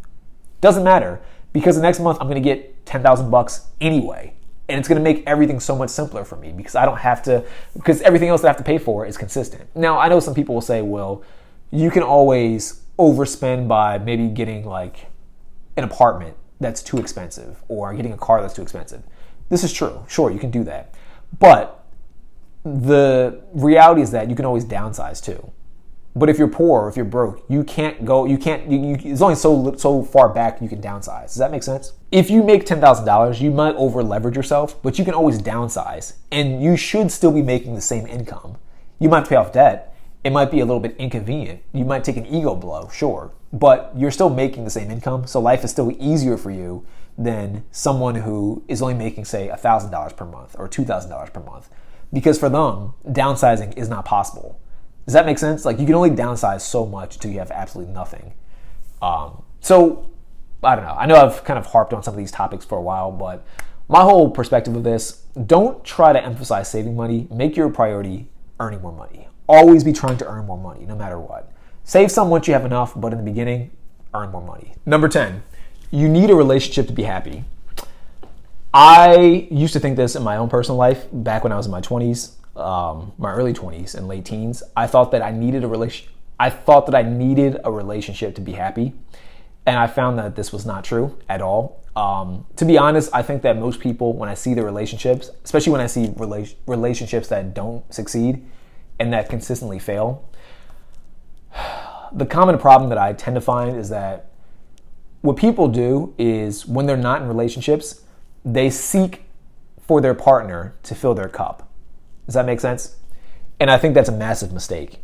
Doesn't matter, because the next month I'm going to get $10,000 anyway. And it's going to make everything so much simpler for me, because because everything else that I have to pay for is consistent. Now, I know some people will say, well, you can always overspend by maybe getting like an apartment that's too expensive or getting a car that's too expensive. This is true. Sure, you can do that. But the reality is that you can always downsize too. But if you're poor or if you're broke, it's only so far back you can downsize. Does that make sense? If you make $10,000, you might over leverage yourself, but you can always downsize, and you should still be making the same income. You might pay off debt. It might be a little bit inconvenient. You might take an ego blow, sure, but you're still making the same income, so life is still easier for you than someone who is only making, say, $1,000 per month or $2,000 per month, because for them, downsizing is not possible. Does that make sense? Like, you can only downsize so much until you have absolutely nothing. So, I don't know. I know I've kind of harped on some of these topics for a while, but my whole perspective of this, don't try to emphasize saving money. Make your priority earning more money. Always be trying to earn more money, no matter what. Save some once you have enough, but in the beginning, earn more money. Number 10, you need a relationship to be happy. I used to think this in my own personal life back when I was in my 20s. My early 20s and late teens. I thought that I needed a relationship to be happy, and I found that this was not true at all. To be honest, I think that most people, when I see the relationships, especially when I see relationships that don't succeed and that consistently fail, the common problem that I tend to find is that what people do is, when they're not in relationships, they seek for their partner to fill their cup. Does that make sense? And I think that's a massive mistake.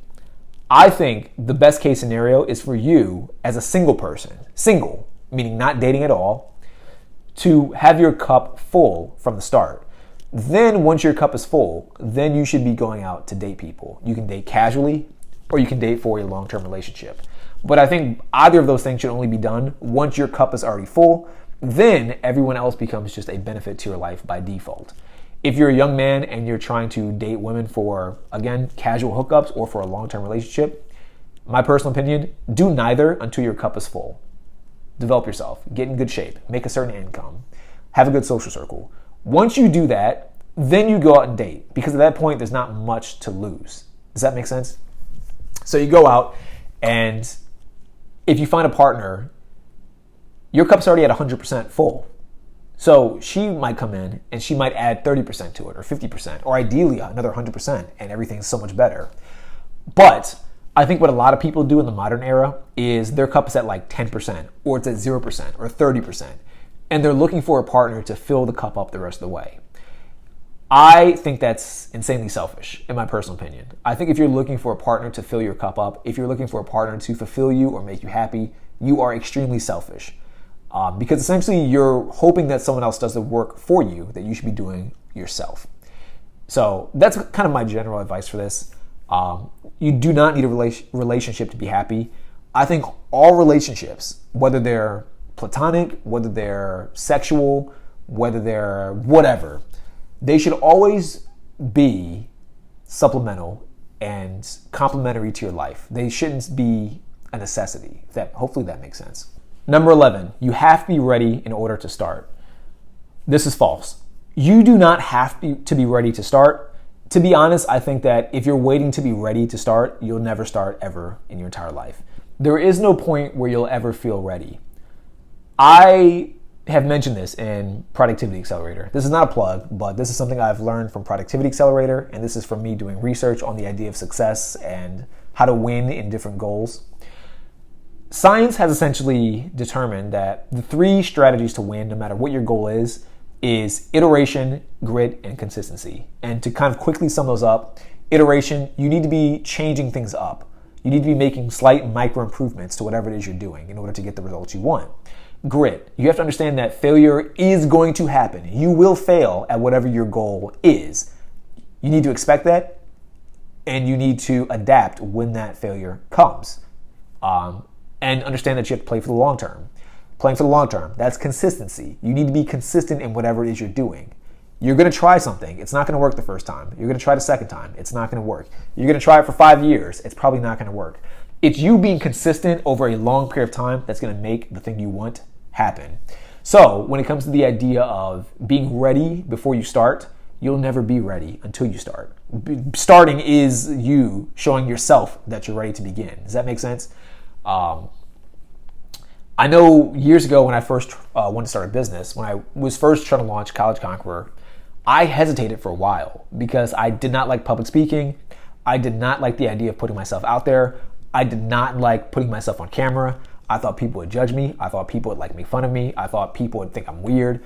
I think the best case scenario is for you as a single person, single, meaning not dating at all, to have your cup full from the start. Then once your cup is full, then you should be going out to date people. You can date casually, or you can date for a long-term relationship. But I think either of those things should only be done once your cup is already full. Then everyone else becomes just a benefit to your life by default. If you're a young man and you're trying to date women for, again, casual hookups or for a long-term relationship, my personal opinion, do neither until your cup is full. Develop yourself, get in good shape, make a certain income, have a good social circle. Once you do that, then you go out and date, because at that point, there's not much to lose. Does that make sense? So you go out, and if you find a partner, your cup's already at 100% full. So she might come in and she might add 30% to it, or 50%, or ideally another 100%, and everything's so much better. But I think what a lot of people do in the modern era is their cup is at like 10%, or it's at 0%, or 30%, and they're looking for a partner to fill the cup up the rest of the way. I think that's insanely selfish, in my personal opinion. I think if you're looking for a partner to fill your cup up, if you're looking for a partner to fulfill you or make you happy, you are extremely selfish. Because essentially you're hoping that someone else does the work for you that you should be doing yourself. So that's kind of my general advice for this. You do not need a relationship to be happy. I think all relationships, whether they're platonic, whether they're sexual, whether they're whatever, they should always be supplemental and complementary to your life. They shouldn't be a necessity. Hopefully that makes sense. Number 11, you have to be ready in order to start. This is false. You do not have to be ready to start. To be honest, I think that if you're waiting to be ready to start, you'll never start ever in your entire life. There is no point where you'll ever feel ready. I have mentioned this in Productivity Accelerator. This is not a plug, but this is something I've learned from Productivity Accelerator, and this is from me doing research on the idea of success and how to win in different goals. Science has essentially determined that the 3 strategies to win, no matter what your goal is iteration, grit, and consistency. And to kind of quickly sum those up, iteration, you need to be changing things up. You need to be making slight micro improvements to whatever it is you're doing in order to get the results you want. Grit, you have to understand that failure is going to happen. You will fail at whatever your goal is. You need to expect that, and you need to adapt when that failure comes. And understand that you have to play for the long term. Playing for the long term, that's consistency. You need to be consistent in whatever it is you're doing. You're going to try something. It's not going to work the first time. You're going to try the second time. It's not going to work. You're going to try it for 5 years. It's probably not going to work. It's you being consistent over a long period of time that's going to make the thing you want happen. So when it comes to the idea of being ready before you start, you'll never be ready until you start. Starting is you showing yourself that you're ready to begin. Does that make sense? I know years ago when I first wanted to start a business, when I was first trying to launch College Conqueror, I hesitated for a while because I did not like public speaking. I did not like the idea of putting myself out there. I did not like putting myself on camera. I thought people would judge me. I thought people would like make fun of me. I thought people would think I'm weird.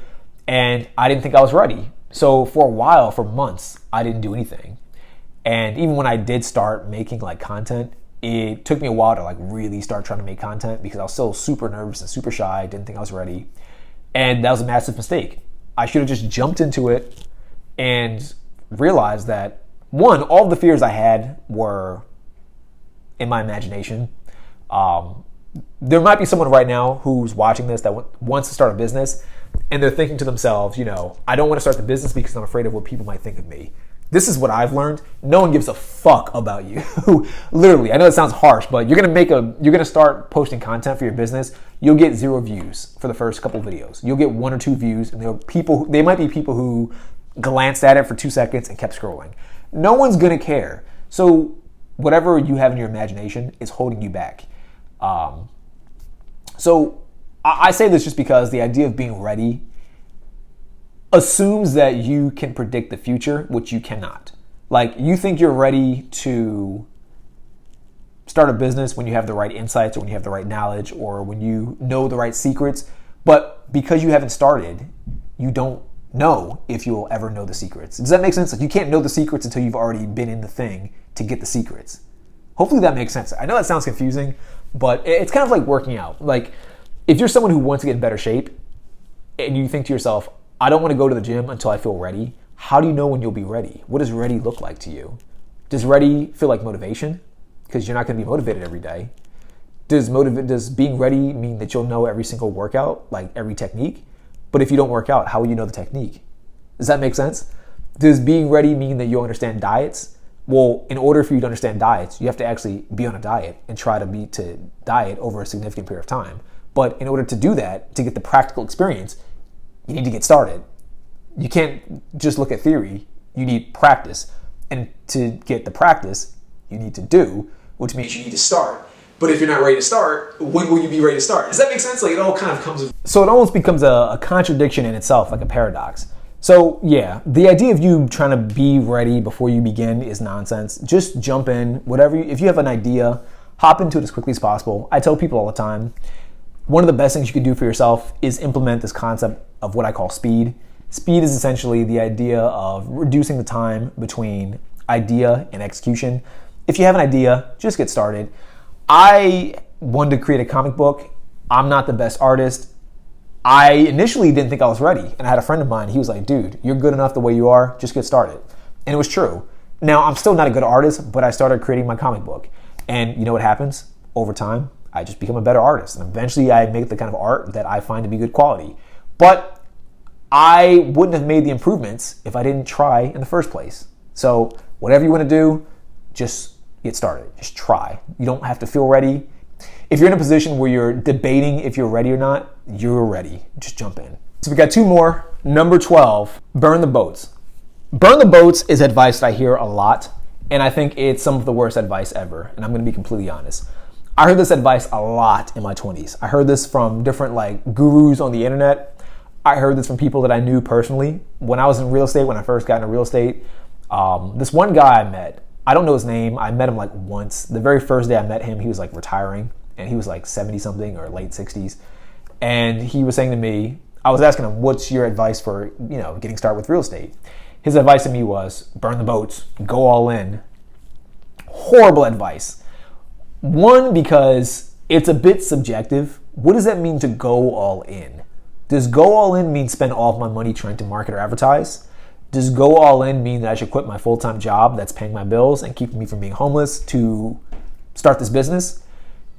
And I didn't think I was ready. So for a while, for months, I didn't do anything. And even when I did start making like content, it took me a while to like really start trying to make content because I was still super nervous and super shy. Didn't think I was ready. And that was a massive mistake. I should have just jumped into it and realized that, one, all the fears I had were in my imagination. There might be someone right now who's watching this that wants to start a business and they're thinking to themselves, I don't want to start the business because I'm afraid of what people might think of me. This is what I've learned. No one gives a fuck about you. Literally, I know it sounds harsh, but you're gonna start posting content for your business. You'll get 0 views for the first couple videos. You'll get 1 or 2 views, and they might be people who glanced at it for 2 seconds and kept scrolling. No one's gonna care. So whatever you have in your imagination is holding you back. So I say this just because the idea of being ready assumes that you can predict the future, which you cannot. Like, you think you're ready to start a business when you have the right insights or when you have the right knowledge or when you know the right secrets, but because you haven't started, you don't know if you'll ever know the secrets. Does that make sense? Like, you can't know the secrets until you've already been in the thing to get the secrets. Hopefully that makes sense. I know that sounds confusing, but it's kind of like working out. Like, if you're someone who wants to get in better shape and you think to yourself, I don't want to go to the gym until I feel ready. How do you know when you'll be ready? What does ready look like to you? Does ready feel like motivation? Because you're not going to be motivated every day. Does being ready mean that you'll know every single workout, like every technique? But if you don't work out, how will you know the technique? Does that make sense? Does being ready mean that you'll understand diets? Well, in order for you to understand diets, you have to actually be on a diet and try to diet over a significant period of time. But in order to do that, to get the practical experience, you need to get started. You can't just look at theory. You need practice. And to get the practice, you need to do, which means you need to start. But if you're not ready to start, when will you be ready to start? Does that make sense? Like, it all kind of comes... So it almost becomes a contradiction in itself, like a paradox. So yeah, the idea of you trying to be ready before you begin is nonsense. Just jump in, if you have an idea, hop into it as quickly as possible. I tell people all the time, one of the best things you can do for yourself is implement this concept of what I call speed. Speed is essentially the idea of reducing the time between idea and execution. If you have an idea, just get started. I wanted to create a comic book. I'm not the best artist. I initially didn't think I was ready. And I had a friend of mine, he was like, dude, you're good enough the way you are, just get started. And it was true. Now, I'm still not a good artist, but I started creating my comic book. And you know what happens? Over time, I just become a better artist. And eventually I make the kind of art that I find to be good quality. But I wouldn't have made the improvements if I didn't try in the first place. So whatever you want to do, just get started. Just try. You don't have to feel ready. If you're in a position where you're debating if you're ready or not, you're ready. Just jump in. So we got 2 more. Number 12, burn the boats. Burn the boats is advice that I hear a lot, and I think it's some of the worst advice ever, and I'm going to be completely honest. I heard this advice a lot in my 20s. I heard this from different gurus on the internet. I heard this from people that I knew personally. When I was in real estate, when I first got into real estate, this one guy I met, I don't know his name. I met him once. The very first day I met him, he was retiring, and he was 70 something or late 60s. And he was saying to me, I was asking him, what's your advice for, getting started with real estate? His advice to me was, burn the boats, go all in. Horrible advice. One, because it's a bit subjective. What does that mean to go all in? Does go all in mean spend all of my money trying to market or advertise? Does go all in mean that I should quit my full-time job that's paying my bills and keeping me from being homeless to start this business?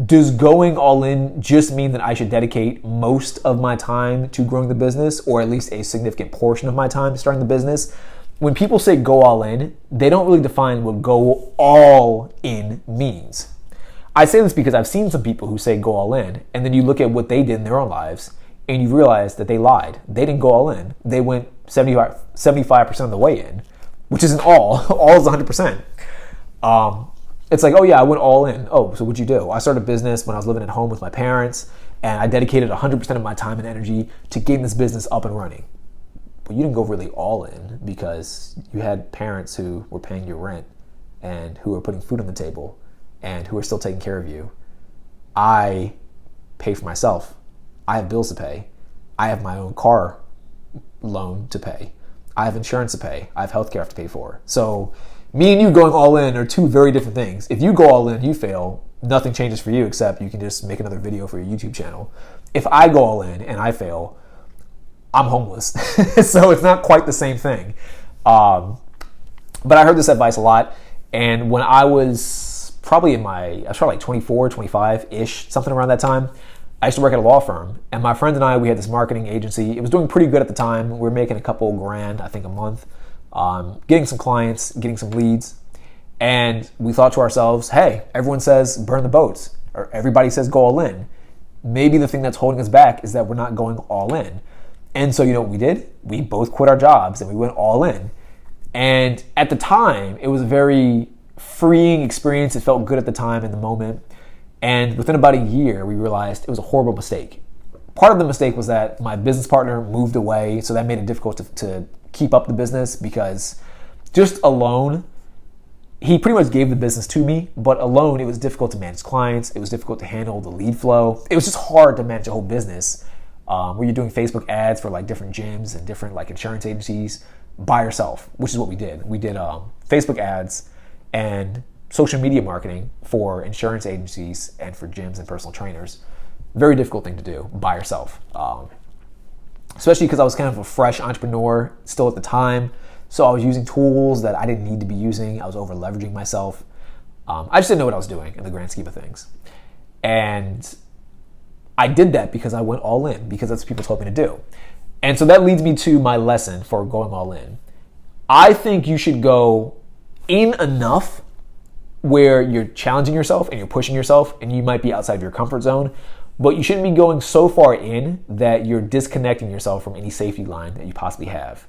Does going all in just mean that I should dedicate most of my time to growing the business, or at least a significant portion of my time to starting the business? When people say go all in, they don't really define what go all in means. I say this because I've seen some people who say go all in, and then you look at what they did in their own lives, and you realize that they lied. They didn't go all in. They went 75% of the way in, which isn't all. All is 100%. It's oh yeah, I went all in. Oh, so what'd you do? I started a business when I was living at home with my parents, and I dedicated 100% of my time and energy to getting this business up and running. But you didn't go really all in because you had parents who were paying your rent and who were putting food on the table and who are still taking care of you. I pay for myself. I have bills to pay. I have my own car loan to pay. I have insurance to pay. I have healthcare I have to pay for. So me and you going all in are 2 very different things. If you go all in, you fail, nothing changes for you except you can just make another video for your YouTube channel. If I go all in and I fail, I'm homeless. So it's not quite the same thing. But I heard this advice a lot. And when I was probably I was probably 24, 25-ish, something around that time, I used to work at a law firm. And my friend and I, we had this marketing agency. It was doing pretty good at the time. We were making a couple grand, I think a month, getting some clients, getting some leads. And we thought to ourselves, hey, everyone says burn the boats, or everybody says go all in. Maybe the thing that's holding us back is that we're not going all in. And so you know what we did? We both quit our jobs and we went all in. And at the time, it was a very freeing experience. It felt good at the time in the moment. And within about a year, we realized it was a horrible mistake. Part of the mistake was that my business partner moved away, so that made it difficult to keep up the business because just alone, he pretty much gave the business to me, but alone it was difficult to manage clients. It was difficult to handle the lead flow. It was just hard to manage a whole business where you're doing Facebook ads for different gyms and different insurance agencies by yourself, which is what we did. We did Facebook ads and social media marketing for insurance agencies and for gyms and personal trainers. Very difficult thing to do by yourself, especially because I was kind of a fresh entrepreneur still at the time. So I was using tools that I didn't need to be using. I was over leveraging myself. I just didn't know what I was doing in the grand scheme of things. And I did that because I went all in, because that's what people told me to do. And so that leads me to my lesson for going all in. I think you should go in enough where you're challenging yourself and you're pushing yourself and you might be outside of your comfort zone, but you shouldn't be going so far in that you're disconnecting yourself from any safety line that you possibly have.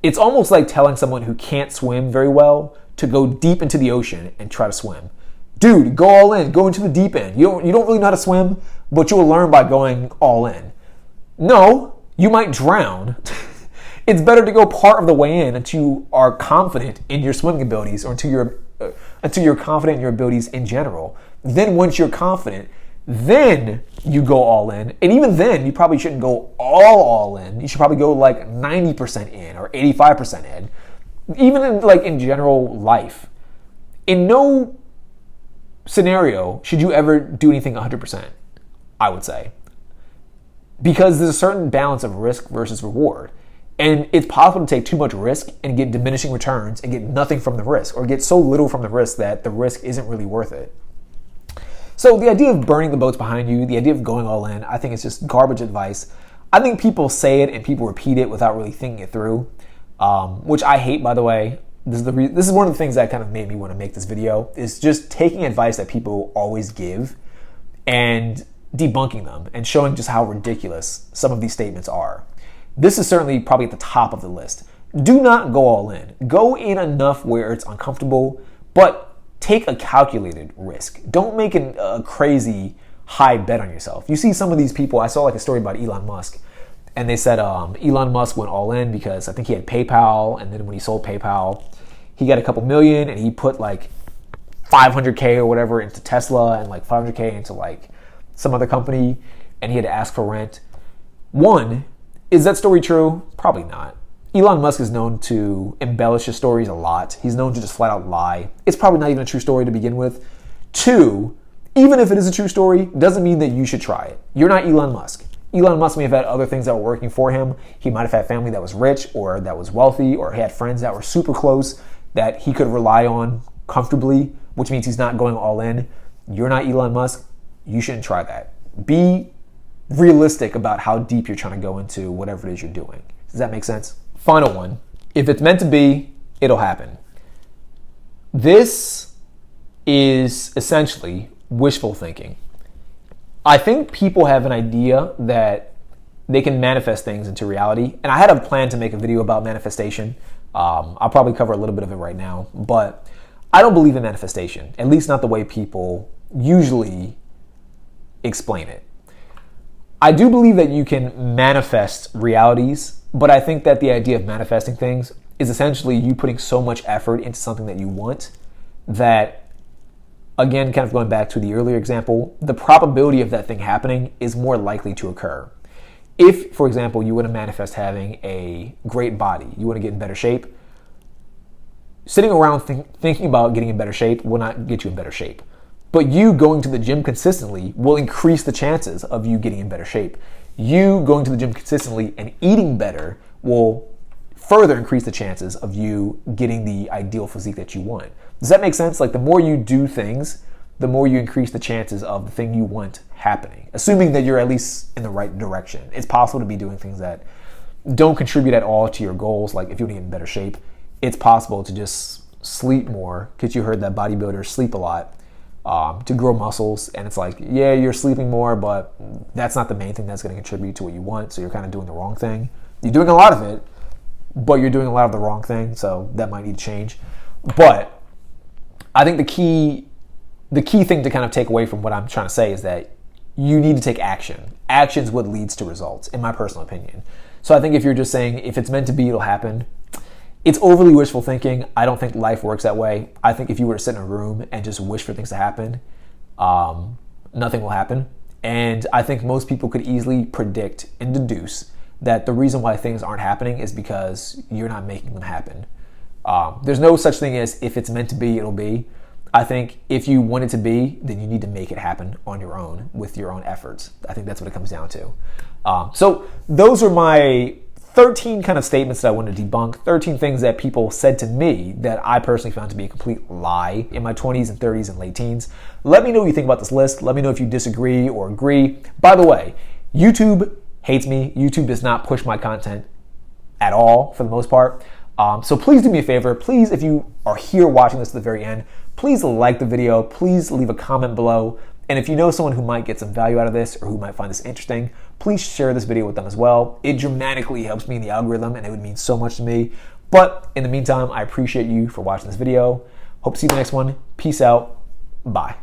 It's almost like telling someone who can't swim very well to go deep into the ocean and try to swim. Dude, go all in, go into the deep end. You don't really know how to swim, but you will learn by going all in. No, you might drown. It's better to go part of the way in until you are confident in your swimming abilities, or until you're confident in your abilities in general. Then once you're confident, then you go all in. And even then, you probably shouldn't go all in. You should probably go 90% in or 85% in. Even in general life. In no scenario should you ever do anything 100%, I would say. Because there's a certain balance of risk versus reward. And it's possible to take too much risk and get diminishing returns and get nothing from the risk, or get so little from the risk that the risk isn't really worth it. So the idea of burning the boats behind you, the idea of going all in, I think it's just garbage advice. I think people say it and people repeat it without really thinking it through, which I hate, by the way. This is one of the things that kind of made me want to make this video, is just taking advice that people always give and debunking them and showing just how ridiculous some of these statements are. This is certainly probably at the top of the list. Do not go all in. Go in enough where it's uncomfortable, but take a calculated risk. Don't make a crazy high bet on yourself. You see some of these people, I saw like a story about Elon Musk, and they said Elon Musk went all in because I think he had PayPal, and then when he sold PayPal, he got a couple million, and he put like 500K or whatever into Tesla and like 500K into like some other company, and he had to ask for rent. One, is that story true? Probably not. Elon Musk is known to embellish his stories a lot. He's known to just flat out lie. It's probably not even a true story to begin with. Two, even if it is a true story, doesn't mean that you should try it. You're not Elon Musk. Elon Musk may have had other things that were working for him. He might have had family that was rich or that was wealthy, or he had friends that were super close that he could rely on comfortably, which means he's not going all in. You're not Elon Musk. You shouldn't try that. Be realistic about how deep you're trying to go into whatever it is you're doing. Does that make sense? Final one. If it's meant to be, it'll happen. This is essentially wishful thinking. I think people have an idea that they can manifest things into reality. And I had a plan to make a video about manifestation. I'll probably cover a little bit of it right now. But I don't believe in manifestation, at least not the way people usually explain it. I do believe that you can manifest realities, but I think that the idea of manifesting things is essentially you putting so much effort into something that you want that, again, kind of going back to the earlier example, the probability of that thing happening is more likely to occur. If, for example, you want to manifest having a great body, you want to get in better shape, sitting around thinking about getting in better shape will not get you in better shape. But you going to the gym consistently will increase the chances of you getting in better shape. You going to the gym consistently and eating better will further increase the chances of you getting the ideal physique that you want. Does that make sense? Like, the more you do things, the more you increase the chances of the thing you want happening, assuming that you're at least in the right direction. It's possible to be doing things that don't contribute at all to your goals. Like, if you want to get in better shape, it's possible to just sleep more, because you heard that bodybuilders sleep a lot. To grow muscles, and it's like, yeah, you're sleeping more, but that's not the main thing that's going to contribute to what you want, so you're kind of doing the wrong thing. You're doing a lot of it, but you're doing a lot of the wrong thing, so that might need to change. But I think the key thing to kind of take away from what I'm trying to say is that you need to take action. Action is what leads to results, in my personal opinion. So I think if you're just saying, if it's meant to be, it'll happen, it's overly wishful thinking. I don't think life works that way. I think if you were to sit in a room and just wish for things to happen, nothing will happen. And I think most people could easily predict and deduce that the reason why things aren't happening is because you're not making them happen. There's no such thing as if it's meant to be, it'll be. I think if you want it to be, then you need to make it happen on your own with your own efforts. I think that's what it comes down to. So those are my 13 kind of statements that I want to debunk, 13 things that people said to me that I personally found to be a complete lie in my 20s and 30s and late teens. Let me know what you think about this list. Let me know if you disagree or agree. By the way, YouTube hates me. YouTube does not push my content at all for the most part. So please do me a favor. Please, if you are here watching this to the very end, please like the video. Please leave a comment below. And if you know someone who might get some value out of this or who might find this interesting, please share this video with them as well. It dramatically helps me in the algorithm, and it would mean so much to me. But in the meantime, I appreciate you for watching this video. Hope to see you in the next one. Peace out. Bye.